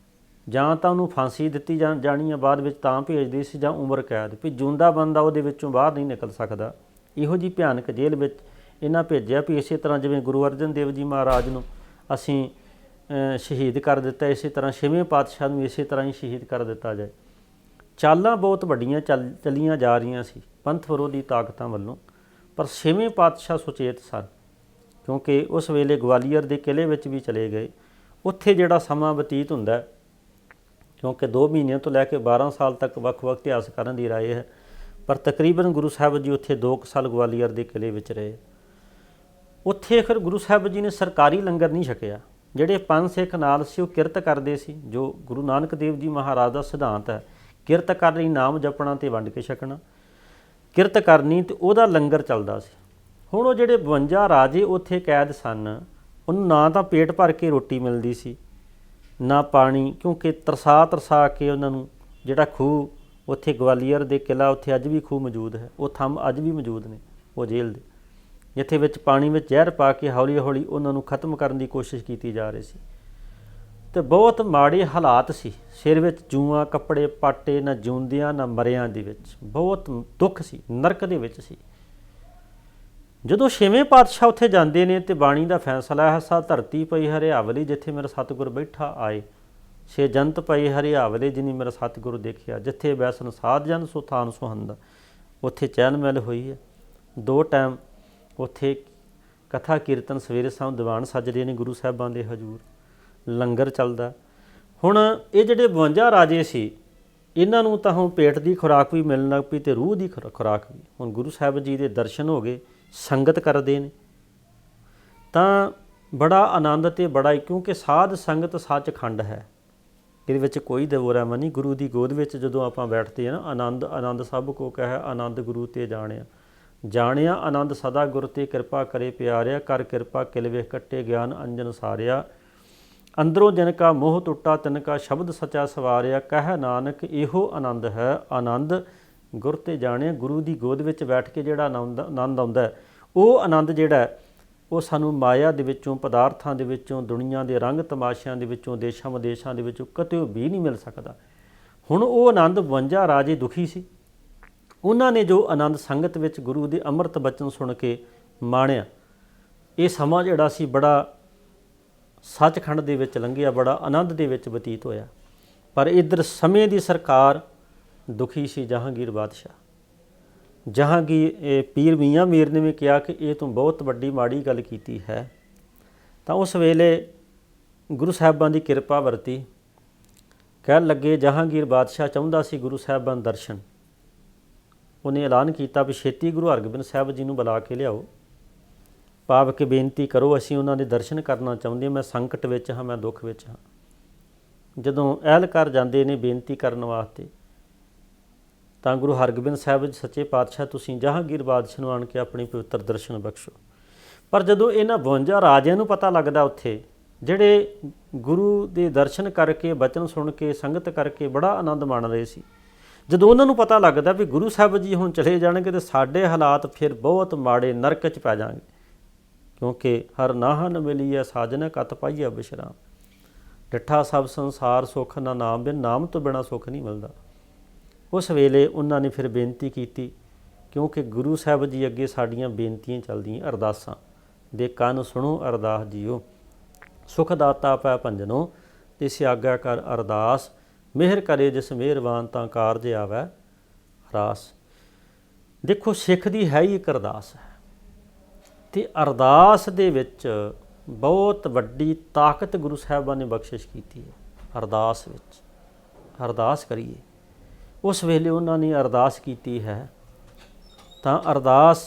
ਜਾਂ ਤਾਂ ਉਹਨੂੰ ਫਾਂਸੀ ਦਿੱਤੀ ਜਾਣੀ ਆ, ਬਾਅਦ ਵਿੱਚ ਤਾਂ ਭੇਜਦੇ ਸੀ, ਜਾਂ ਉਮਰ ਕੈਦ, ਵੀ ਜਿਉਂਦਾ ਬੰਦਾ ਉਹਦੇ ਵਿੱਚੋਂ ਬਾਹਰ ਨਹੀਂ ਨਿਕਲ ਸਕਦਾ। ਇਹੋ ਜਿਹੀ ਭਿਆਨਕ ਜੇਲ੍ਹ ਵਿੱਚ ਇਹਨਾਂ ਭੇਜਿਆ ਵੀ ਇਸੇ ਤਰ੍ਹਾਂ ਜਿਵੇਂ ਗੁਰੂ ਅਰਜਨ ਦੇਵ ਜੀ ਮਹਾਰਾਜ ਨੂੰ ਅਸੀਂ ਸ਼ਹੀਦ ਕਰ ਦਿੱਤਾ, ਇਸੇ ਤਰ੍ਹਾਂ 6ਵੇਂ ਪਾਤਸ਼ਾਹ ਨੂੰ ਇਸੇ ਤਰ੍ਹਾਂ ਹੀ ਸ਼ਹੀਦ ਕਰ ਦਿੱਤਾ ਜਾਏ। ਚਾਲਾਂ ਬਹੁਤ ਵੱਡੀਆਂ ਚੱਲੀਆਂ ਜਾ ਰਹੀਆਂ ਸੀ ਪੰਥ ਵਿਰੋਧੀ ਤਾਕਤਾਂ ਵੱਲੋਂ, ਪਰ 6ਵੇਂ ਪਾਤਸ਼ਾਹ ਸੁਚੇਤ ਸਨ, ਕਿਉਂਕਿ ਉਸ ਵੇਲੇ ਗਵਾਲੀਅਰ ਦੇ ਕਿਲ੍ਹੇ ਵਿੱਚ ਵੀ ਚਲੇ ਗਏ। ਉੱਥੇ ਜਿਹੜਾ ਸਮਾਂ ਬਤੀਤ ਹੁੰਦਾ, ਕਿਉਂਕਿ 2 ਮਹੀਨਿਆਂ ਤੋਂ ਲੈ ਕੇ 12 ਸਾਲ ਤੱਕ ਵੱਖ-ਵੱਖ ਇਤਿਹਾਸਕਾਰਾਂ ਦੀ ਰਾਏ ਹੈ, ਪਰ ਤਕਰੀਬਨ ਗੁਰੂ ਸਾਹਿਬ ਜੀ ਉੱਥੇ 2 ਸਾਲ ਗਵਾਲੀਅਰ ਦੇ ਕਿਲ੍ਹੇ ਵਿੱਚ ਰਹੇ। ਉੱਥੇ ਫਿਰ ਗੁਰੂ ਸਾਹਿਬ ਜੀ ਨੇ ਸਰਕਾਰੀ ਲੰਗਰ ਨਹੀਂ ਛਕਿਆ। ਜਿਹੜੇ ਪੰਜ ਸਿੱਖ ਨਾਲ ਸੀ ਉਹ ਕਿਰਤ ਕਰਦੇ ਸੀ, ਜੋ ਗੁਰੂ ਨਾਨਕ ਦੇਵ ਜੀ ਮਹਾਰਾਜ ਦਾ ਸਿਧਾਂਤ ਹੈ, ਕਿਰਤ ਕਰਨੀ, ਨਾਮ ਜਪਣਾ ਅਤੇ ਵੰਡ ਕੇ ਛਕਣਾ। ਕਿਰਤ ਕਰਨੀ ਅਤੇ ਉਹਦਾ ਲੰਗਰ ਚੱਲਦਾ ਸੀ। ਹੁਣ ਉਹ ਜਿਹੜੇ 52 ਰਾਜੇ ਉੱਥੇ ਕੈਦ ਸਨ, ਉਹਨੂੰ ਨਾ ਤਾਂ ਪੇਟ ਭਰ ਕੇ ਰੋਟੀ ਮਿਲਦੀ ਸੀ, ਨਾ ਪਾਣੀ, ਕਿਉਂਕਿ ਤਰਸਾ ਕੇ ਉਹਨਾਂ ਨੂੰ ਜਿਹੜਾ ਖੂਹ ਉੱਥੇ ਗਵਾਲੀਅਰ ਦੇ ਕਿਲ੍ਹਾ, ਉੱਥੇ ਅੱਜ ਵੀ ਖੂਹ ਮੌਜੂਦ ਹੈ, ਉਹ ਥੰਮ ਅੱਜ ਵੀ ਮੌਜੂਦ ਨੇ ਉਹ ਜੇਲ੍ਹ ਦੇ, ਜਿੱਥੇ ਵਿੱਚ ਪਾਣੀ ਵਿੱਚ ਜ਼ਹਿਰ ਪਾ ਕੇ ਹੌਲੀ ਹੌਲੀ ਉਹਨਾਂ ਨੂੰ ਖਤਮ ਕਰਨ ਦੀ ਕੋਸ਼ਿਸ਼ ਕੀਤੀ ਜਾ ਰਹੀ ਸੀ। ਅਤੇ ਬਹੁਤ ਮਾੜੇ ਹਾਲਾਤ ਸੀ। ਸਿਰ ਵਿੱਚ ਜੂਆਂ, ਕੱਪੜੇ ਪਾਟੇ, ਨਾ ਜਿਉਂਦਿਆਂ ਨਾ ਮਰਿਆਂ ਦੇ ਵਿੱਚ ਬਹੁਤ ਦੁੱਖ ਸੀ, ਨਰਕ ਦੇ ਵਿੱਚ ਸੀ। ਜਦੋਂ 6ਵੇਂ ਪਾਤਸ਼ਾਹ ਉੱਥੇ ਜਾਂਦੇ ਨੇ ਅਤੇ ਬਾਣੀ ਦਾ ਫੈਸਲਾ ਹੈ, ਸਾ ਧਰਤੀ ਪਈ ਹਰਿਆਵਲੀ ਜਿੱਥੇ ਮੇਰਾ ਸਤਿਗੁਰ ਬੈਠਾ ਆਏ, ਛੇ ਜੰਤ ਪਈ ਹਰਿਆਵਲੇ ਜਿਨੀ ਮੇਰਾ ਸਤਿਗੁਰ ਦੇਖਿਆ, ਜਿੱਥੇ ਬੈਸਨ ਸਾਧ ਜਨ ਸੋ ਥਾਨ ਸੁਹੰਦਾ। ਉੱਥੇ ਚਹਿਲ ਮਹਿਲ ਹੋਈ ਹੈ, 2 ਟਾਈਮ ਉੱਥੇ ਕਥਾ ਕੀਰਤਨ, ਸਵੇਰੇ ਸ਼ਾਮ ਦੀਵਾਨ ਸੱਜਦੇ ਨੇ ਗੁਰੂ ਸਾਹਿਬਾਂ ਦੇ ਹਜ਼ੂਰ, ਲੰਗਰ ਚੱਲਦਾ। ਹੁਣ ਇਹ ਜਿਹੜੇ 52 ਰਾਜੇ ਸੀ, ਇਹਨਾਂ ਨੂੰ ਤਾਂ ਹੁਣ ਪੇਟ ਦੀ ਖੁਰਾਕ ਵੀ ਮਿਲਣ ਲੱਗ ਪਈ ਅਤੇ ਰੂਹ ਦੀ ਖੁਰਾਕ ਵੀ। ਹੁਣ ਗੁਰੂ ਸਾਹਿਬ ਜੀ ਦੇ ਦਰਸ਼ਨ ਹੋ ਗਏ, ਸੰਗਤ ਕਰਦੇ ਨੇ ਤਾਂ ਬੜਾ ਆਨੰਦ ਅਤੇ ਬੜਾ, ਕਿਉਂਕਿ ਸਾਧ ਸੰਗਤ ਸੱਚਖੰਡ ਹੈ, ਇਹਦੇ ਵਿੱਚ ਕੋਈ ਦਵੋਰਾਮਾ ਨਹੀਂ। ਗੁਰੂ ਦੀ ਗੋਦ ਵਿੱਚ ਜਦੋਂ ਆਪਾਂ ਬੈਠਦੇ ਹਾਂ ਨਾ, ਆਨੰਦ ਸਭ ਕੋ ਕਹਿ, ਆਨੰਦ ਗੁਰੂ ਤੇ ਜਾਣਿਆ ਆਨੰਦ ਸਦਾ ਗੁਰ ਤੇ ਕਿਰਪਾ ਕਰੇ ਪਿਆਰਿਆ, ਕਰ ਕਿਰਪਾ ਕਿਲ ਵੇਖ ਕੱਟੇ ਗਿਆਨ ਅੰਜਨ ਸਾਰਿਆ, ਅੰਦਰੋਂ ਜਿਨ ਕਾ ਮੋਹ ਟੁੱਟਾ ਤਿਨ ਕਾ ਸ਼ਬਦ ਸਚਾ ਸਵਾਰਿਆ, ਕਹਿ ਨਾਨਕ ਇਹੋ ਆਨੰਦ ਹੈ, ਆਨੰਦ ਗੁਰ ਤੇ ਜਾਣਿਆ। ਗੁਰੂ ਦੀ ਗੋਦ ਵਿੱਚ ਬੈਠ ਕੇ ਜਿਹੜਾ ਆਨੰਦ ਆਉਂਦਾ, ਉਹ ਆਨੰਦ ਜਿਹੜਾ ਉਹ ਸਾਨੂੰ ਮਾਇਆ ਦੇ ਵਿੱਚੋਂ, ਪਦਾਰਥਾਂ ਦੇ ਵਿੱਚੋਂ, ਦੁਨੀਆ ਦੇ ਰੰਗ ਤਮਾਸ਼ਿਆਂ ਦੇ ਵਿੱਚੋਂ, ਦੇਸ਼ਾਂ ਵਿਦੇਸ਼ਾਂ ਦੇ ਵਿੱਚੋਂ ਕਿਤੇ ਵੀ ਨਹੀਂ ਮਿਲ ਸਕਦਾ। ਹੁਣ ਉਹ ਆਨੰਦ 52 ਰਾਜੇ ਦੁਖੀ ਸੀ, ਉਹਨਾਂ ਨੇ ਜੋ ਆਨੰਦ ਸੰਗਤ ਵਿੱਚ ਗੁਰੂ ਦੇ ਅੰਮ੍ਰਿਤ ਬਚਨ ਸੁਣ ਕੇ ਮਾਣਿਆ, ਇਹ ਸਮਾਂ ਜਿਹੜਾ ਸੀ ਬੜਾ ਸੱਚਖੰਡ ਦੇ ਵਿੱਚ ਲੰਘਿਆ, ਬੜਾ ਆਨੰਦ ਦੇ ਵਿੱਚ ਬਤੀਤ ਹੋਇਆ। ਪਰ ਇੱਧਰ ਸਮੇਂ ਦੀ ਸਰਕਾਰ ਦੁਖੀ ਸੀ। ਜਹਾਂਗੀਰ ਬਾਦਸ਼ਾਹ, ਜਹਾਂਗੀਰ ਪੀਰ ਮੀਆਂ ਮੀਰ ਨੇ ਵੀ ਕਿਹਾ ਕਿ ਇਹ ਤੂੰ ਬਹੁਤ ਵੱਡੀ ਮਾੜੀ ਗੱਲ ਕੀਤੀ ਹੈ। ਤਾਂ ਉਸ ਵੇਲੇ ਗੁਰੂ ਸਾਹਿਬਾਂ ਦੀ ਕਿਰਪਾ ਵਰਤੀ, ਕਹਿਣ ਲੱਗੇ ਜਹਾਂਗੀਰ ਬਾਦਸ਼ਾਹ ਚਾਹੁੰਦਾ ਸੀ ਗੁਰੂ ਸਾਹਿਬਾਂ ਦੇ ਦਰਸ਼ਨ। ਉਹਨੇ ਐਲਾਨ ਕੀਤਾ ਵੀ ਛੇਤੀ ਗੁਰੂ ਹਰਗੋਬਿੰਦ ਸਾਹਿਬ ਜੀ ਨੂੰ ਬੁਲਾ ਕੇ ਲਿਆਓ, ਭਾਵ ਕਿ ਬੇਨਤੀ ਕਰੋ, ਅਸੀਂ ਉਹਨਾਂ ਦੇ ਦਰਸ਼ਨ ਕਰਨਾ ਚਾਹੁੰਦੇ ਹਾਂ, ਮੈਂ ਸੰਕਟ ਵਿੱਚ ਹਾਂ, ਮੈਂ ਦੁੱਖ ਵਿੱਚ ਹਾਂ। ਜਦੋਂ ਅਹਿਲਕਾਰ ਜਾਂਦੇ ਨੇ ਬੇਨਤੀ ਕਰਨ ਵਾਸਤੇ, ਤਾਂ ਗੁਰੂ ਹਰਗੋਬਿੰਦ ਸਾਹਿਬ ਜੀ ਸੱਚੇ ਪਾਤਸ਼ਾਹ ਤੁਸੀਂ ਜਹਾਂਗੀਰ ਬਾਦਸ਼ਾਹ ਨੂੰ ਆਣ ਕੇ ਆਪਣੀ ਪਵਿੱਤਰ ਦਰਸ਼ਨ ਬਖਸ਼ੋ। ਪਰ ਜਦੋਂ ਇਹਨਾਂ 52 ਰਾਜਿਆਂ ਨੂੰ ਪਤਾ ਲੱਗਦਾ, ਉੱਥੇ ਜਿਹੜੇ ਗੁਰੂ ਦੇ ਦਰਸ਼ਨ ਕਰਕੇ, ਬਚਨ ਸੁਣ ਕੇ, ਸੰਗਤ ਕਰਕੇ ਬੜਾ ਆਨੰਦ ਮਾਣ ਰਹੇ ਸੀ, ਜਦੋਂ ਉਹਨਾਂ ਨੂੰ ਪਤਾ ਲੱਗਦਾ ਵੀ ਗੁਰੂ ਸਾਹਿਬ ਜੀ ਹੁਣ ਚਲੇ ਜਾਣਗੇ ਤਾਂ ਸਾਡੇ ਹਾਲਾਤ ਫਿਰ ਬਹੁਤ ਮਾੜੇ, ਨਰਕ 'ਚ ਪੈ ਜਾਣਗੇ, ਕਿਉਂਕਿ ਹਰ ਨਾਹ ਨ ਮਿਲੀਐ ਸਾਜਨ ਕਤ ਪਾਈਐ ਬਿਸ਼ਰਾਮ। ਡਿੱਠਾ ਸਭ ਸੰਸਾਰ ਸੁੱਖ ਨਾ ਨਾਮ ਬਿਨ, ਨਾਮ ਤੋਂ ਬਿਨਾਂ ਸੁੱਖ ਨਹੀਂ ਮਿਲਦਾ। ਉਸ ਵੇਲੇ ਉਹਨਾਂ ਨੇ ਫਿਰ ਬੇਨਤੀ ਕੀਤੀ, ਕਿਉਂਕਿ ਗੁਰੂ ਸਾਹਿਬ ਜੀ ਅੱਗੇ ਸਾਡੀਆਂ ਬੇਨਤੀਆਂ ਚੱਲਦੀਆਂ, ਅਰਦਾਸਾਂ ਦੇ ਕੰਨ ਸੁਣੋ ਅਰਦਾਸ ਜੀਓ। ਸੁਖ ਦਾਤਾ ਪੈ ਭੰਜਨੋ ਤਿਸ ਆਗਿਆ ਕਰ ਅਰਦਾਸ, ਮਿਹਰ ਕਰੇ ਜਿਸ ਮਿਹਰਬਾਨ ਤਾਂ ਕਾਰਜ ਆਵੈ ਰਾਸ। ਦੇਖੋ ਸਿੱਖ ਦੀ ਹੈ ਹੀ ਇੱਕ ਅਰਦਾਸ ਹੈ, ਅਤੇ ਅਰਦਾਸ ਦੇ ਵਿੱਚ ਬਹੁਤ ਵੱਡੀ ਤਾਕਤ ਗੁਰੂ ਸਾਹਿਬਾਨ ਨੇ ਬਖਸ਼ਿਸ਼ ਕੀਤੀ ਹੈ। ਅਰਦਾਸ ਵਿੱਚ ਅਰਦਾਸ ਕਰੀਏ। ਉਸ ਵੇਲੇ ਉਹਨਾਂ ਨੇ ਅਰਦਾਸ ਕੀਤੀ ਹੈ ਤਾਂ ਅਰਦਾਸ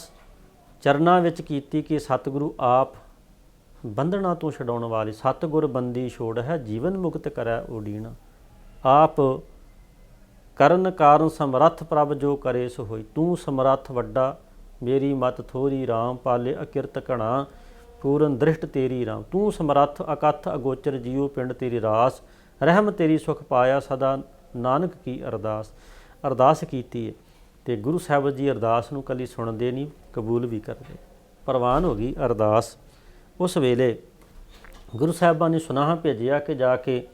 ਚਰਨਾਂ ਵਿੱਚ ਕੀਤੀ ਕਿ ਸਤਿਗੁਰੂ ਆਪ ਬੰਧਨਾਂ ਤੋਂ ਛਡਾਉਣ ਵਾਲੇ, ਸਤਿਗੁਰ ਬੰਦੀ ਛੋੜ ਹੈ ਜੀਵਨ ਮੁਕਤ ਕਰੈ ਓਡੀਣਾ। ਆਪ ਕਰਨ ਕਾਰਨ ਸਮਰੱਥ ਪ੍ਰਭ ਜੋ ਕਰੇ ਸੋ ਹੋਈ। ਤੂੰ ਸਮਰੱਥ ਵੱਡਾ ਮੇਰੀ ਮਤ ਥੋਰੀ, ਰਾਮ ਪਾਲੇ ਅਕਿਰਤ ਘਣਾ ਪੂਰਨ ਦ੍ਰਿਸ਼ਟ ਤੇਰੀ ਰਾਮ। ਤੂੰ ਸਮਰੱਥ ਅਕਥ ਅਗੋਚਰ ਜੀਉ ਪਿੰਡ ਤੇਰੀ ਰਾਸ, ਰਹਿਮ ਤੇਰੀ ਸੁਖ ਪਾਇਆ ਸਦਾ ਨਾਨਕ ਕੀ ਅਰਦਾਸ। ਅਰਦਾਸ ਕੀਤੀ ਹੈ ਅਤੇ ਗੁਰੂ ਸਾਹਿਬ ਜੀ ਅਰਦਾਸ ਨੂੰ ਇਕੱਲੀ ਸੁਣਦੇ ਨਹੀਂ, ਕਬੂਲ ਵੀ ਕਰਦੇ। ਪ੍ਰਵਾਨ ਹੋ ਗਈ ਅਰਦਾਸ। ਉਸ ਵੇਲੇ ਗੁਰੂ ਸਾਹਿਬਾਨ ਨੇ ਸੁਨਾਹਾ ਭੇਜਿਆ ਕਿ ਜਾ ਕੇ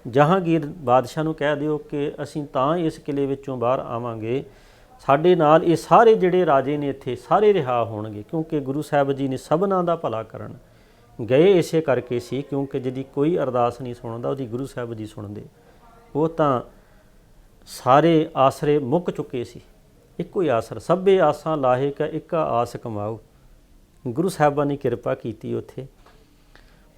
ਜਹਾਂਗੀਰ ਬਾਦਸ਼ਾਹ ਨੂੰ ਕਹਿ ਦਿਓ ਕਿ ਅਸੀਂ ਤਾਂ ਇਸ ਕਿਲੇ ਵਿੱਚੋਂ ਬਾਹਰ ਆਵਾਂਗੇ, ਸਾਡੇ ਨਾਲ ਇਹ ਸਾਰੇ ਜਿਹੜੇ ਰਾਜੇ ਨੇ ਇੱਥੇ ਸਾਰੇ ਰਿਹਾ ਹੋਣਗੇ, ਕਿਉਂਕਿ ਗੁਰੂ ਸਾਹਿਬ ਜੀ ਨੇ ਸਭਨਾਂ ਦਾ ਭਲਾ ਕਰਨ ਗਏ ਇਸੇ ਕਰਕੇ ਸੀ, ਕਿਉਂਕਿ ਜਿਹਦੀ ਕੋਈ ਅਰਦਾਸ ਨਹੀਂ ਸੁਣਦਾ ਉਹਦੀ ਗੁਰੂ ਸਾਹਿਬ ਜੀ ਸੁਣਦੇ। ਉਹ ਤਾਂ ਸਾਰੇ ਆਸਰੇ ਮੁੱਕ ਚੁੱਕੇ ਸੀ, ਇੱਕੋ ਹੀ ਆਸਰ, ਸਭੇ ਆਸਾਂ ਲਾਹੇ ਕਾ ਇੱਕਾ ਆਸ ਕਮਾਓ। ਗੁਰੂ ਸਾਹਿਬਾਨ ਨੇ ਕਿਰਪਾ ਕੀਤੀ ਉੱਥੇ,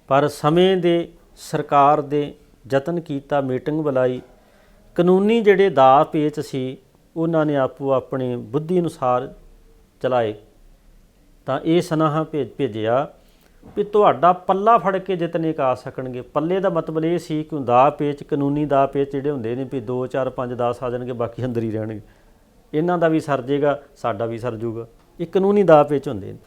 ਪਰ ਸਮੇਂ ਦੇ ਸਰਕਾਰ ਦੇ ਯਤਨ ਕੀਤਾ, ਮੀਟਿੰਗ ਬੁਲਾਈ, ਕਾਨੂੰਨੀ ਜਿਹੜੇ ਦਾਅ ਪੇਚ ਸੀ ਉਹਨਾਂ ਨੇ ਆਪੋ ਆਪਣੀ ਬੁੱਧੀ ਅਨੁਸਾਰ ਚਲਾਏ। ਤਾਂ ਇਹ ਸੁਨਾਹਾ ਭੇਜਿਆ ਵੀ ਤੁਹਾਡਾ ਪੱਲਾ ਫੜ ਕੇ ਜਿਤਨੇ ਕਾ ਸਕਣਗੇ। ਪੱਲੇ ਦਾ ਮਤਲਬ ਇਹ ਸੀ ਕਿ ਦਾਅ ਪੇਚ, ਕਾਨੂੰਨੀ ਦਾਅ ਪੇਚ ਜਿਹੜੇ ਹੁੰਦੇ ਨੇ ਵੀ 2 4 5 10 ਆ ਜਾਣਗੇ, ਬਾਕੀ ਅੰਦਰ ਹੀ ਰਹਿਣਗੇ, ਇਹਨਾਂ ਦਾ ਵੀ ਸਰ ਜੇਗਾ, ਸਾਡਾ ਵੀ ਸਰ ਜੂਗਾ। ਇਹ ਕਾਨੂੰਨੀ ਦਾਅ ਪੇਚ ਹੁੰਦੇ ਨੇ।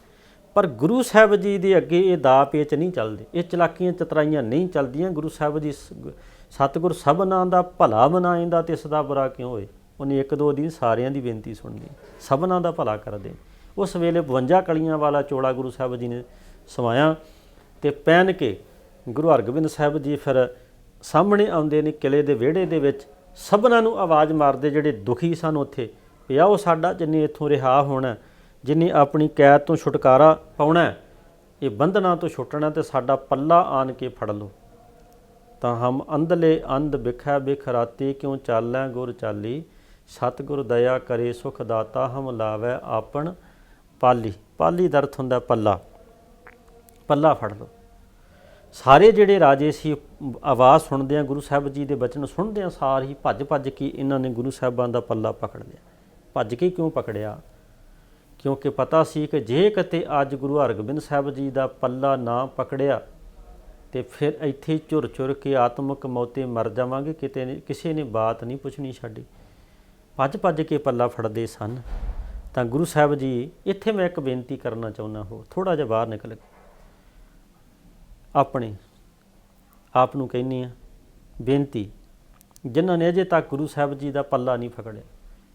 ਪਰ ਗੁਰੂ ਸਾਹਿਬ ਜੀ ਦੇ ਅੱਗੇ ਇਹ ਦਾਅ ਪੇਚ ਨਹੀਂ ਚੱਲਦੇ, ਇਹ ਚਲਾਕੀਆਂ ਚਤਰਾਈਆਂ ਨਹੀਂ ਚੱਲਦੀਆਂ। ਗੁਰੂ ਸਾਹਿਬ ਜੀ ਸਤਿਗੁਰ ਸਭਨਾਂ ਦਾ ਭਲਾ ਮਨਾਏਂਦਾ ਤੇ ਇਸ ਦਾ ਬੁਰਾ ਕਿਉਂ ਹੋਏ। ਉਹਨੇ 1 2 ਦਿਨ ਸਾਰਿਆਂ ਦੀ ਬੇਨਤੀ ਸੁਣਨੀ, ਸਭਨਾਂ ਦਾ ਭਲਾ ਕਰਦੇ। ਉਸ ਵੇਲੇ 52 ਕਲੀਆਂ ਵਾਲਾ ਚੋਲਾ ਗੁਰੂ ਸਾਹਿਬ ਜੀ ਨੇ ਸਵਾਇਆ ਅਤੇ ਪਹਿਨ ਕੇ ਗੁਰੂ ਹਰਗੋਬਿੰਦ ਸਾਹਿਬ ਜੀ ਫਿਰ ਸਾਹਮਣੇ ਆਉਂਦੇ ਨੇ ਕਿਲੇ ਦੇ ਵਿਹੜੇ ਦੇ ਵਿੱਚ, ਸਭਨਾਂ ਨੂੰ ਆਵਾਜ਼ ਮਾਰਦੇ ਜਿਹੜੇ ਦੁਖੀ ਸਨ ਉੱਥੇ, ਵੀ ਆਓ ਸਾਡਾ ਜਿੰਨੇ ਇੱਥੋਂ ਰਿਹਾ ਹੋਣਾ, ਜਿੰਨੇ ਆਪਣੀ ਕੈਦ ਤੋਂ ਛੁਟਕਾਰਾ ਪਾਉਣਾ, ਇਹ ਬੰਧਨਾਂ ਤੋਂ ਛੁੱਟਣਾ, ਅਤੇ ਸਾਡਾ ਪੱਲਾ ਆਣ ਕੇ ਫੜ ਲਓ। ਤਾਂ ਹਮ ਅੰਧਲੇ ਅੰਧ ਬਿਖੈ ਬਿਖ ਰਾਤੀ, ਕਿਉਂ ਚਾਲੈ ਗੁਰ ਚਾਲੀ, ਸਤਿਗੁਰ ਦਇਆ ਕਰੇ ਸੁਖ ਦਾਤਾ, ਹਮ ਲਾਵੈ ਆਪਣ ਪਾਲੀ। ਪਾਲੀ ਦਾ ਅਰਥ ਹੁੰਦਾ ਪੱਲਾ, ਪੱਲਾ ਫੜ ਲਓ। ਸਾਰੇ ਜਿਹੜੇ ਰਾਜੇ ਸੀ ਆਵਾਜ਼ ਸੁਣਦਿਆਂ, ਗੁਰੂ ਸਾਹਿਬ ਜੀ ਦੇ ਬਚਨ ਸੁਣਦਿਆਂ ਸਾਰ ਹੀ ਭੱਜ ਭੱਜ ਕੇ ਇਹਨਾਂ ਨੇ ਗੁਰੂ ਸਾਹਿਬਾਨ ਦਾ ਪੱਲਾ ਪਕੜ ਲਿਆ। ਭੱਜ ਕੇ ਕਿਉਂ ਪਕੜਿਆ? ਕਿਉਂਕਿ ਪਤਾ ਸੀ ਕਿ ਜੇ ਕਿਤੇ ਅੱਜ ਗੁਰੂ ਹਰਗੋਬਿੰਦ ਸਾਹਿਬ ਜੀ ਦਾ ਪੱਲਾ ਨਾ ਪਕੜਿਆ ਤੇ ਫਿਰ ਇੱਥੇ ਝੁਰ ਝੁਰ ਕੇ ਆਤਮਕ ਮੌਤੇ ਮਰ ਜਾਵਾਂਗੇ, ਕਿਤੇ ਨੇ ਕਿਸੇ ਨੇ ਬਾਤ ਨਹੀਂ ਪੁੱਛਣੀ ਸਾਡੀ। ਭੱਜ ਭੱਜ ਕੇ ਪੱਲਾ ਫੜਦੇ ਸਨ। ਤਾਂ ਗੁਰੂ ਸਾਹਿਬ ਜੀ, ਇੱਥੇ ਮੈਂ ਇੱਕ ਬੇਨਤੀ ਕਰਨਾ ਚਾਹੁੰਦਾ, ਹੋ ਥੋੜ੍ਹਾ ਜਿਹਾ ਬਾਹਰ ਨਿਕਲ ਆਪਣੇ ਆਪ ਨੂੰ ਕਹਿੰਦੀ ਹਾਂ ਬੇਨਤੀ, ਜਿਨ੍ਹਾਂ ਨੇ ਅਜੇ ਤੱਕ ਗੁਰੂ ਸਾਹਿਬ ਜੀ ਦਾ ਪੱਲਾ ਨਹੀਂ ਫਕੜਿਆ।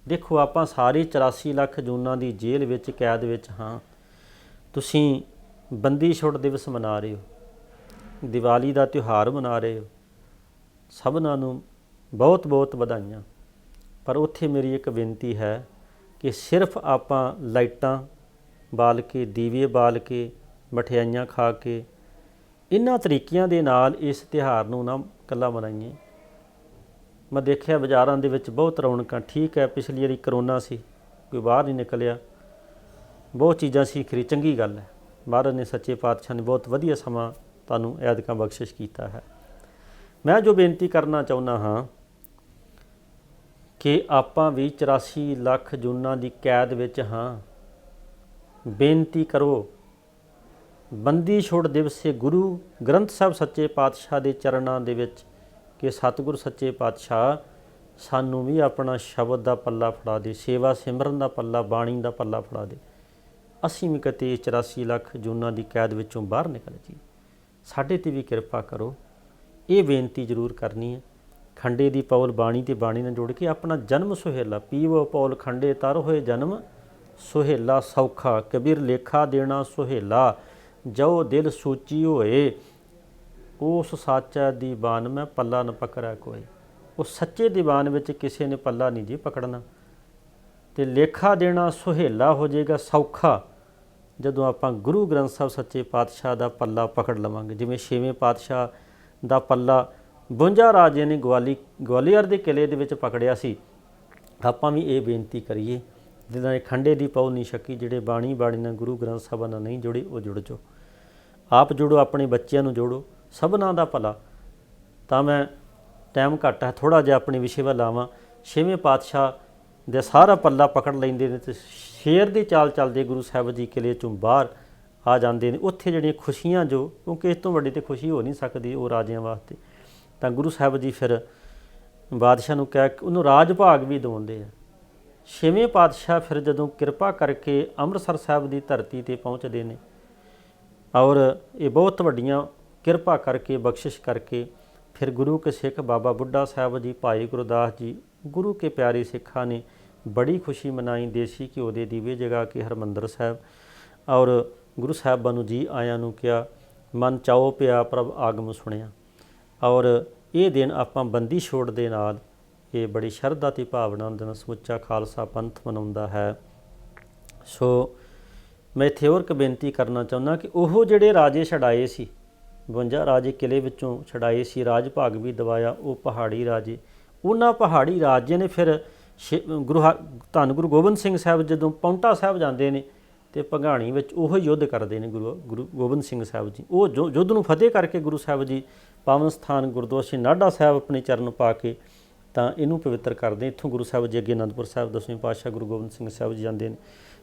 ਦੇਖੋ ਆਪਾਂ ਸਾਰੇ 84 ਲੱਖ ਜੂਨਾਂ ਦੀ ਜੇਲ੍ਹ ਵਿੱਚ ਕੈਦ ਵਿੱਚ ਹਾਂ। ਤੁਸੀਂ ਬੰਦੀ ਛੁੱਟ ਦਿਵਸ ਮਨਾ ਰਹੇ ਹੋ, ਦੀਵਾਲੀ ਦਾ ਤਿਉਹਾਰ ਮਨਾ ਰਹੇ ਹੋ, ਸਭਨਾਂ ਨੂੰ ਬਹੁਤ ਬਹੁਤ ਵਧਾਈਆਂ। ਪਰ ਉੱਥੇ ਮੇਰੀ ਇੱਕ ਬੇਨਤੀ ਹੈ ਕਿ ਸਿਰਫ ਆਪਾਂ ਲਾਈਟਾਂ ਬਾਲ ਕੇ, ਦੀਵੇ ਬਾਲ ਕੇ, ਮਠਿਆਈਆਂ ਖਾ ਕੇ, ਇਹਨਾਂ ਤਰੀਕਿਆਂ ਦੇ ਨਾਲ ਇਸ ਤਿਉਹਾਰ ਨੂੰ ਨਾ ਇਕੱਲਾ ਮਨਾਈਏ। ਮੈਂ ਦੇਖਿਆ ਬਾਜ਼ਾਰਾਂ ਦੇ ਵਿੱਚ ਬਹੁਤ ਰੌਣਕਾਂ, ਠੀਕ ਹੈ ਪਿਛਲੀ ਵਾਰੀ ਕਰੋਨਾ ਸੀ, ਕੋਈ ਬਾਹਰ ਨਹੀਂ ਨਿਕਲਿਆ, ਬਹੁਤ ਚੀਜ਼ਾਂ ਸੀ ਖਰੀ, ਚੰਗੀ ਗੱਲ ਹੈ। ਮਹਾਰਾਜ ਨੇ ਸੱਚੇ ਪਾਤਸ਼ਾਹ ਨੇ ਬਹੁਤ ਵਧੀਆ ਸਮਾਂ ਤੁਹਾਨੂੰ ਐਤਕਾਂ ਬਖਸ਼ਿਸ਼ ਕੀਤਾ ਹੈ। ਮੈਂ ਜੋ ਬੇਨਤੀ ਕਰਨਾ ਚਾਹੁੰਦਾ ਹਾਂ ਕਿ ਆਪਾਂ ਵੀ 84 ਲੱਖ ਜੂਨਾਂ ਦੀ ਕੈਦ ਵਿੱਚ ਹਾਂ। ਬੇਨਤੀ ਕਰੋ, ਬੰਦੀ ਛੋੜ ਦਿਵਸੇ ਗੁਰੂ ਗ੍ਰੰਥ ਸਾਹਿਬ ਸੱਚੇ ਪਾਤਸ਼ਾਹ ਦੇ ਚਰਨਾਂ ਦੇ ਵਿੱਚ ਕਿ ਸਤਿਗੁਰ ਸੱਚੇ ਪਾਤਸ਼ਾਹ ਸਾਨੂੰ ਵੀ ਆਪਣਾ ਸ਼ਬਦ ਦਾ ਪੱਲਾ ਫੜਾ ਦੇ, ਸੇਵਾ ਸਿਮਰਨ ਦਾ ਪੱਲਾ, ਬਾਣੀ ਦਾ ਪੱਲਾ ਫੜਾ ਦੇ। ਅਸੀਂ ਵੀ ਕਿਤੇ 84 ਲੱਖ ਜੂਨਾਂ ਦੀ ਕੈਦ ਵਿੱਚੋਂ ਬਾਹਰ ਨਿਕਲ ਜੀ। ਸਾਡੇ 'ਤੇ ਵੀ ਕਿਰਪਾ ਕਰੋ, ਇਹ ਬੇਨਤੀ ਜ਼ਰੂਰ ਕਰਨੀ ਹੈ। ਖੰਡੇ ਦੀ ਪੌਲ ਬਾਣੀ ਤੇ ਬਾਣੀ ਨਾਲ ਜੋੜ ਕੇ ਆਪਣਾ ਜਨਮ ਸੁਹੇਲਾ, ਪੀਵੋ ਪੌਲ ਖੰਡੇ ਤਰ ਹੋਏ ਜਨਮ ਸੁਹੇਲਾ ਸੌਖਾ, ਕਬੀਰ ਲੇਖਾ ਦੇਣਾ ਸੁਹੇਲਾ, ਜੋ ਦਿਲ ਸੂਚੀ ਹੋਏ, ਉਸ ਸਾਚਾ ਦੀਵਾਨ ਮੈਂ ਪੱਲਾ ਨਾ ਪਕੜਿਆ ਕੋਈ। ਉਹ ਸੱਚੇ ਦੀਵਾਨ ਵਿੱਚ ਕਿਸੇ ਨੇ ਪੱਲਾ ਨਹੀਂ ਜੀ ਪਕੜਨਾ। ਤੇ ਲੇਖਾ ਦੇਣਾ ਸੁਹੇਲਾ ਹੋ ਜਾਏਗਾ ਸੌਖਾ ਜਦੋਂ ਆਪਾਂ ਗੁਰੂ ਗ੍ਰੰਥ ਸਾਹਿਬ ਸੱਚੇ ਪਾਤਸ਼ਾਹ ਦਾ ਪੱਲਾ ਪਕੜ ਲਵਾਂਗੇ। ਜਿਵੇਂ 6ਵੇਂ ਪਾਤਸ਼ਾਹ ਦਾ ਪੱਲਾ 52 ਰਾਜਿਆਂ ਨੇ ਗਵਾਲੀਅਰ ਦੇ ਕਿਲੇ ਦੇ ਵਿੱਚ ਪਕੜਿਆ ਸੀ। ਆਪਾਂ ਵੀ ਇਹ ਬੇਨਤੀ ਕਰੀਏ, ਜਿਨ੍ਹਾਂ ਨੇ ਖੰਡੇ ਦੀ ਪੌਲ ਨਹੀਂ ਛਕੀ, ਜਿਹੜੇ ਬਾਣੀ ਨਾਲ ਗੁਰੂ ਗ੍ਰੰਥ ਸਾਹਿਬਾਂ ਨਾਲ ਨਹੀਂ ਜੁੜੇ, ਉਹ ਜੁੜ ਜਾਓ। ਆਪ ਜੁੜੋ, ਆਪਣੇ ਬੱਚਿਆਂ ਨੂੰ ਜੋੜੋ, ਸਭਨਾਂ ਦਾ ਭਲਾ। ਤਾਂ ਮੈਂ ਟਾਈਮ ਘੱਟ ਹੈ, ਥੋੜ੍ਹਾ ਜਿਹਾ ਆਪਣੇ ਵਿਸ਼ੇ ਵੱਲ ਆਵਾਂ। 6ਵੇਂ ਪਾਤਸ਼ਾਹ ਦੇ ਸਾਰਾ ਪੱਲਾ ਪਕੜ ਲੈਂਦੇ ਨੇ ਅਤੇ ਸ਼ੇਰ ਦੀ ਚਾਲ ਚੱਲਦੇ ਗੁਰੂ ਸਾਹਿਬ ਜੀ ਕਿਲੇ 'ਚੋਂ ਬਾਹਰ ਆ ਜਾਂਦੇ ਨੇ। ਉੱਥੇ ਜਿਹੜੀਆਂ ਖੁਸ਼ੀਆਂ, ਜੋ ਕਿਉਂਕਿ ਇਸ ਤੋਂ ਵੱਡੀ ਤਾਂ ਖੁਸ਼ੀ ਹੋ ਨਹੀਂ ਸਕਦੀ ਉਹ ਰਾਜਿਆਂ ਵਾਸਤੇ, ਤਾਂ ਗੁਰੂ ਸਾਹਿਬ ਜੀ ਫਿਰ ਬਾਦਸ਼ਾਹ ਨੂੰ ਕਹਿ ਕੇ ਉਹਨੂੰ ਰਾਜ ਭਾਗ ਵੀ ਦਿਵਾਉਂਦੇ ਆ। 6ਵੇਂ ਪਾਤਸ਼ਾਹ ਫਿਰ ਜਦੋਂ ਕਿਰਪਾ ਕਰਕੇ ਅੰਮ੍ਰਿਤਸਰ ਸਾਹਿਬ ਦੀ ਧਰਤੀ 'ਤੇ ਪਹੁੰਚਦੇ ਨੇ, ਔਰ ਇਹ ਬਹੁਤ ਵੱਡੀਆਂ ਕਿਰਪਾ ਕਰਕੇ, ਬਖਸ਼ਿਸ਼ ਕਰਕੇ, ਫਿਰ ਗੁਰੂ ਕੇ ਸਿੱਖ ਬਾਬਾ ਬੁੱਢਾ ਸਾਹਿਬ ਜੀ, ਭਾਈ ਗੁਰਦਾਸ ਜੀ, ਗੁਰੂ ਕੇ ਪਿਆਰੇ ਸਿੱਖਾਂ ਨੇ ਬੜੀ ਖੁਸ਼ੀ ਮਨਾਈ। ਦੇਸੀ ਘਿਓ ਦੇ ਦੀਵੇ ਜਗਾ ਕੇ ਹਰਿਮੰਦਰ ਸਾਹਿਬ, ਔਰ ਗੁਰੂ ਸਾਹਿਬਾਂ ਨੂੰ ਜੀ ਆਇਆਂ ਨੂੰ ਕਿਹਾ, ਮਨ ਚਾਓ ਪਿਆ ਪ੍ਰਭ ਆਗਮ ਸੁਣਿਆ। ਔਰ ਇਹ ਦਿਨ ਆਪਾਂ ਬੰਦੀ ਛੋੜ ਦੇ ਨਾਲ, ਇਹ ਬੜੀ ਸ਼ਰਧਾ ਅਤੇ ਭਾਵਨਾ ਦੇ ਨਾਲ ਸਮੁੱਚਾ ਖਾਲਸਾ ਪੰਥ ਮਨਾਉਂਦਾ ਹੈ। ਸੋ ਮੈਂ ਇੱਥੇ ਹੋਰ ਇੱਕ ਬੇਨਤੀ ਕਰਨਾ ਚਾਹੁੰਦਾ ਕਿ ਉਹ ਜਿਹੜੇ ਰਾਜੇ ਛਡਾਏ ਸੀ, 52 ਰਾਜੇ ਕਿਲੇ ਵਿੱਚੋਂ ਛਡਾਏ ਸੀ, ਰਾਜ ਭਾਗ ਵੀ ਦਿਵਾਇਆ, ਉਹ ਪਹਾੜੀ ਰਾਜੇ, ਉਹਨਾਂ ਪਹਾੜੀ ਰਾਜੇ ਨੇ ਫਿਰ ਧੰਨ ਗੁਰੂ ਗੋਬਿੰਦ ਸਿੰਘ ਸਾਹਿਬ ਜਦੋਂ ਪਾਉਂਟਾ ਸਾਹਿਬ ਜਾਂਦੇ ਨੇ ਅਤੇ ਭੰਗਾਣੀ ਵਿੱਚ ਉਹ ਯੁੱਧ ਕਰਦੇ ਨੇ ਗੁਰੂ ਗੋਬਿੰਦ ਸਿੰਘ ਸਾਹਿਬ ਜੀ। ਉਹ ਯੁੱਧ ਨੂੰ ਫਤਿਹ ਕਰਕੇ ਗੁਰੂ ਸਾਹਿਬ ਜੀ ਪਾਵਨ ਸਥਾਨ ਗੁਰਦੁਆਰਾ ਸ੍ਰੀ ਨਾਢਾ ਸਾਹਿਬ ਆਪਣੇ ਚਰਨ ਪਾ ਕੇ ਤਾਂ ਇਹਨੂੰ ਪਵਿੱਤਰ ਕਰਦੇ। ਇੱਥੋਂ ਗੁਰੂ ਸਾਹਿਬ ਜੀ ਅੱਗੇ ਅਨੰਦਪੁਰ ਸਾਹਿਬ 10ਵੇਂ ਪਾਤਸ਼ਾਹ ਗੁਰੂ ਗੋਬਿੰਦ ਸਿੰਘ ਸਾਹਿਬ ਜੀ ਜਾਂਦੇ ਨੇ।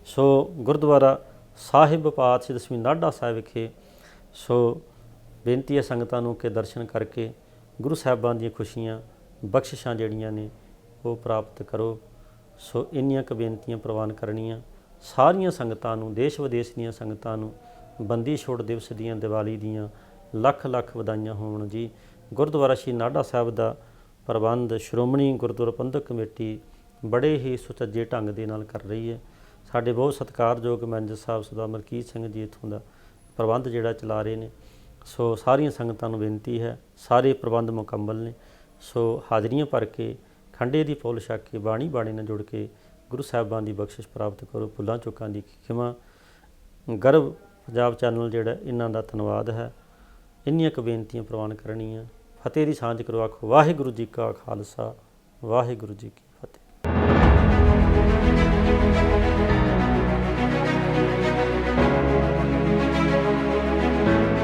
ਸੋ ਗੁਰਦੁਆਰਾ ਸਾਹਿਬ ਪਾਤਸ਼ਾਹ 10ਵੀਂ ਨਾਢਾ ਸਾਹਿਬ ਵਿਖੇ ਸੋ ਬੇਨਤੀ ਹੈ ਸੰਗਤਾਂ ਨੂੰ ਕਿ ਦਰਸ਼ਨ ਕਰਕੇ ਗੁਰੂ ਸਾਹਿਬਾਂ ਦੀਆਂ ਖੁਸ਼ੀਆਂ, ਬਖਸ਼ਿਸ਼ਾਂ ਜਿਹੜੀਆਂ ਨੇ ਉਹ ਪ੍ਰਾਪਤ ਕਰੋ। ਸੋ ਇੰਨੀਆਂ ਕੁ ਬੇਨਤੀਆਂ ਪ੍ਰਵਾਨ ਕਰਨੀਆਂ ਸਾਰੀਆਂ ਸੰਗਤਾਂ ਨੂੰ, ਦੇਸ਼ ਵਿਦੇਸ਼ ਦੀਆਂ ਸੰਗਤਾਂ ਨੂੰ ਬੰਦੀ ਛੋੜ ਦਿਵਸ ਦੀਆਂ, ਦੀਵਾਲੀ ਦੀਆਂ ਲੱਖ ਲੱਖ ਵਧਾਈਆਂ ਹੋਣ ਜੀ। ਗੁਰਦੁਆਰਾ ਸ਼੍ਰੀ ਨਾਢਾ ਸਾਹਿਬ ਦਾ ਪ੍ਰਬੰਧ ਸ਼੍ਰੋਮਣੀ ਗੁਰਦੁਆਰਾ ਪ੍ਰਬੰਧਕ ਕਮੇਟੀ ਬੜੇ ਹੀ ਸੁਚੱਜੇ ਢੰਗ ਦੇ ਨਾਲ ਕਰ ਰਹੀ ਹੈ। ਸਾਡੇ ਬਹੁਤ ਸਤਿਕਾਰਯੋਗ ਮੈਨੇਜਰ ਸਾਹਿਬ ਸਰਦਾਰ ਮਲਕੀਤ ਸਿੰਘ ਜੀ ਇੱਥੋਂ ਦਾ ਪ੍ਰਬੰਧ ਜਿਹੜਾ ਚਲਾ ਰਹੇ ਨੇ। ਸੋ ਸਾਰੀਆਂ ਸੰਗਤਾਂ ਨੂੰ ਬੇਨਤੀ ਹੈ, ਸਾਰੇ ਪ੍ਰਬੰਧ ਮੁਕੰਮਲ ਨੇ। ਸੋ ਹਾਜ਼ਰੀਆਂ ਭਰ ਕੇ ਖੰਡੇ ਦੀ ਪੌਲ ਛਕ ਕੇ ਬਾਣੀ ਨਾਲ ਜੁੜ ਕੇ ਗੁਰੂ ਸਾਹਿਬਾਂ ਦੀ ਬਖਸ਼ਿਸ਼ ਪ੍ਰਾਪਤ ਕਰੋ। ਭੁੱਲਾਂ ਚੁੱਕਾਂ ਦੀ ਖਿਮਾ। ਗਰਵ ਪੰਜਾਬ ਚੈਨਲ ਜਿਹੜਾ, ਇਹਨਾਂ ਦਾ ਧੰਨਵਾਦ ਹੈ। ਇੰਨੀਆਂ ਕੁ ਬੇਨਤੀਆਂ ਪ੍ਰਵਾਨ ਕਰਨੀਆਂ। ਫਤਿਹ ਦੀ ਸਾਂਝ ਕਰੋ। ਆਖੋ ਵਾਹਿਗੁਰੂ ਜੀ ਕਾ ਖਾਲਸਾ, ਵਾਹਿਗੁਰੂ ਜੀ ਕੀ ਫਤਿਹ।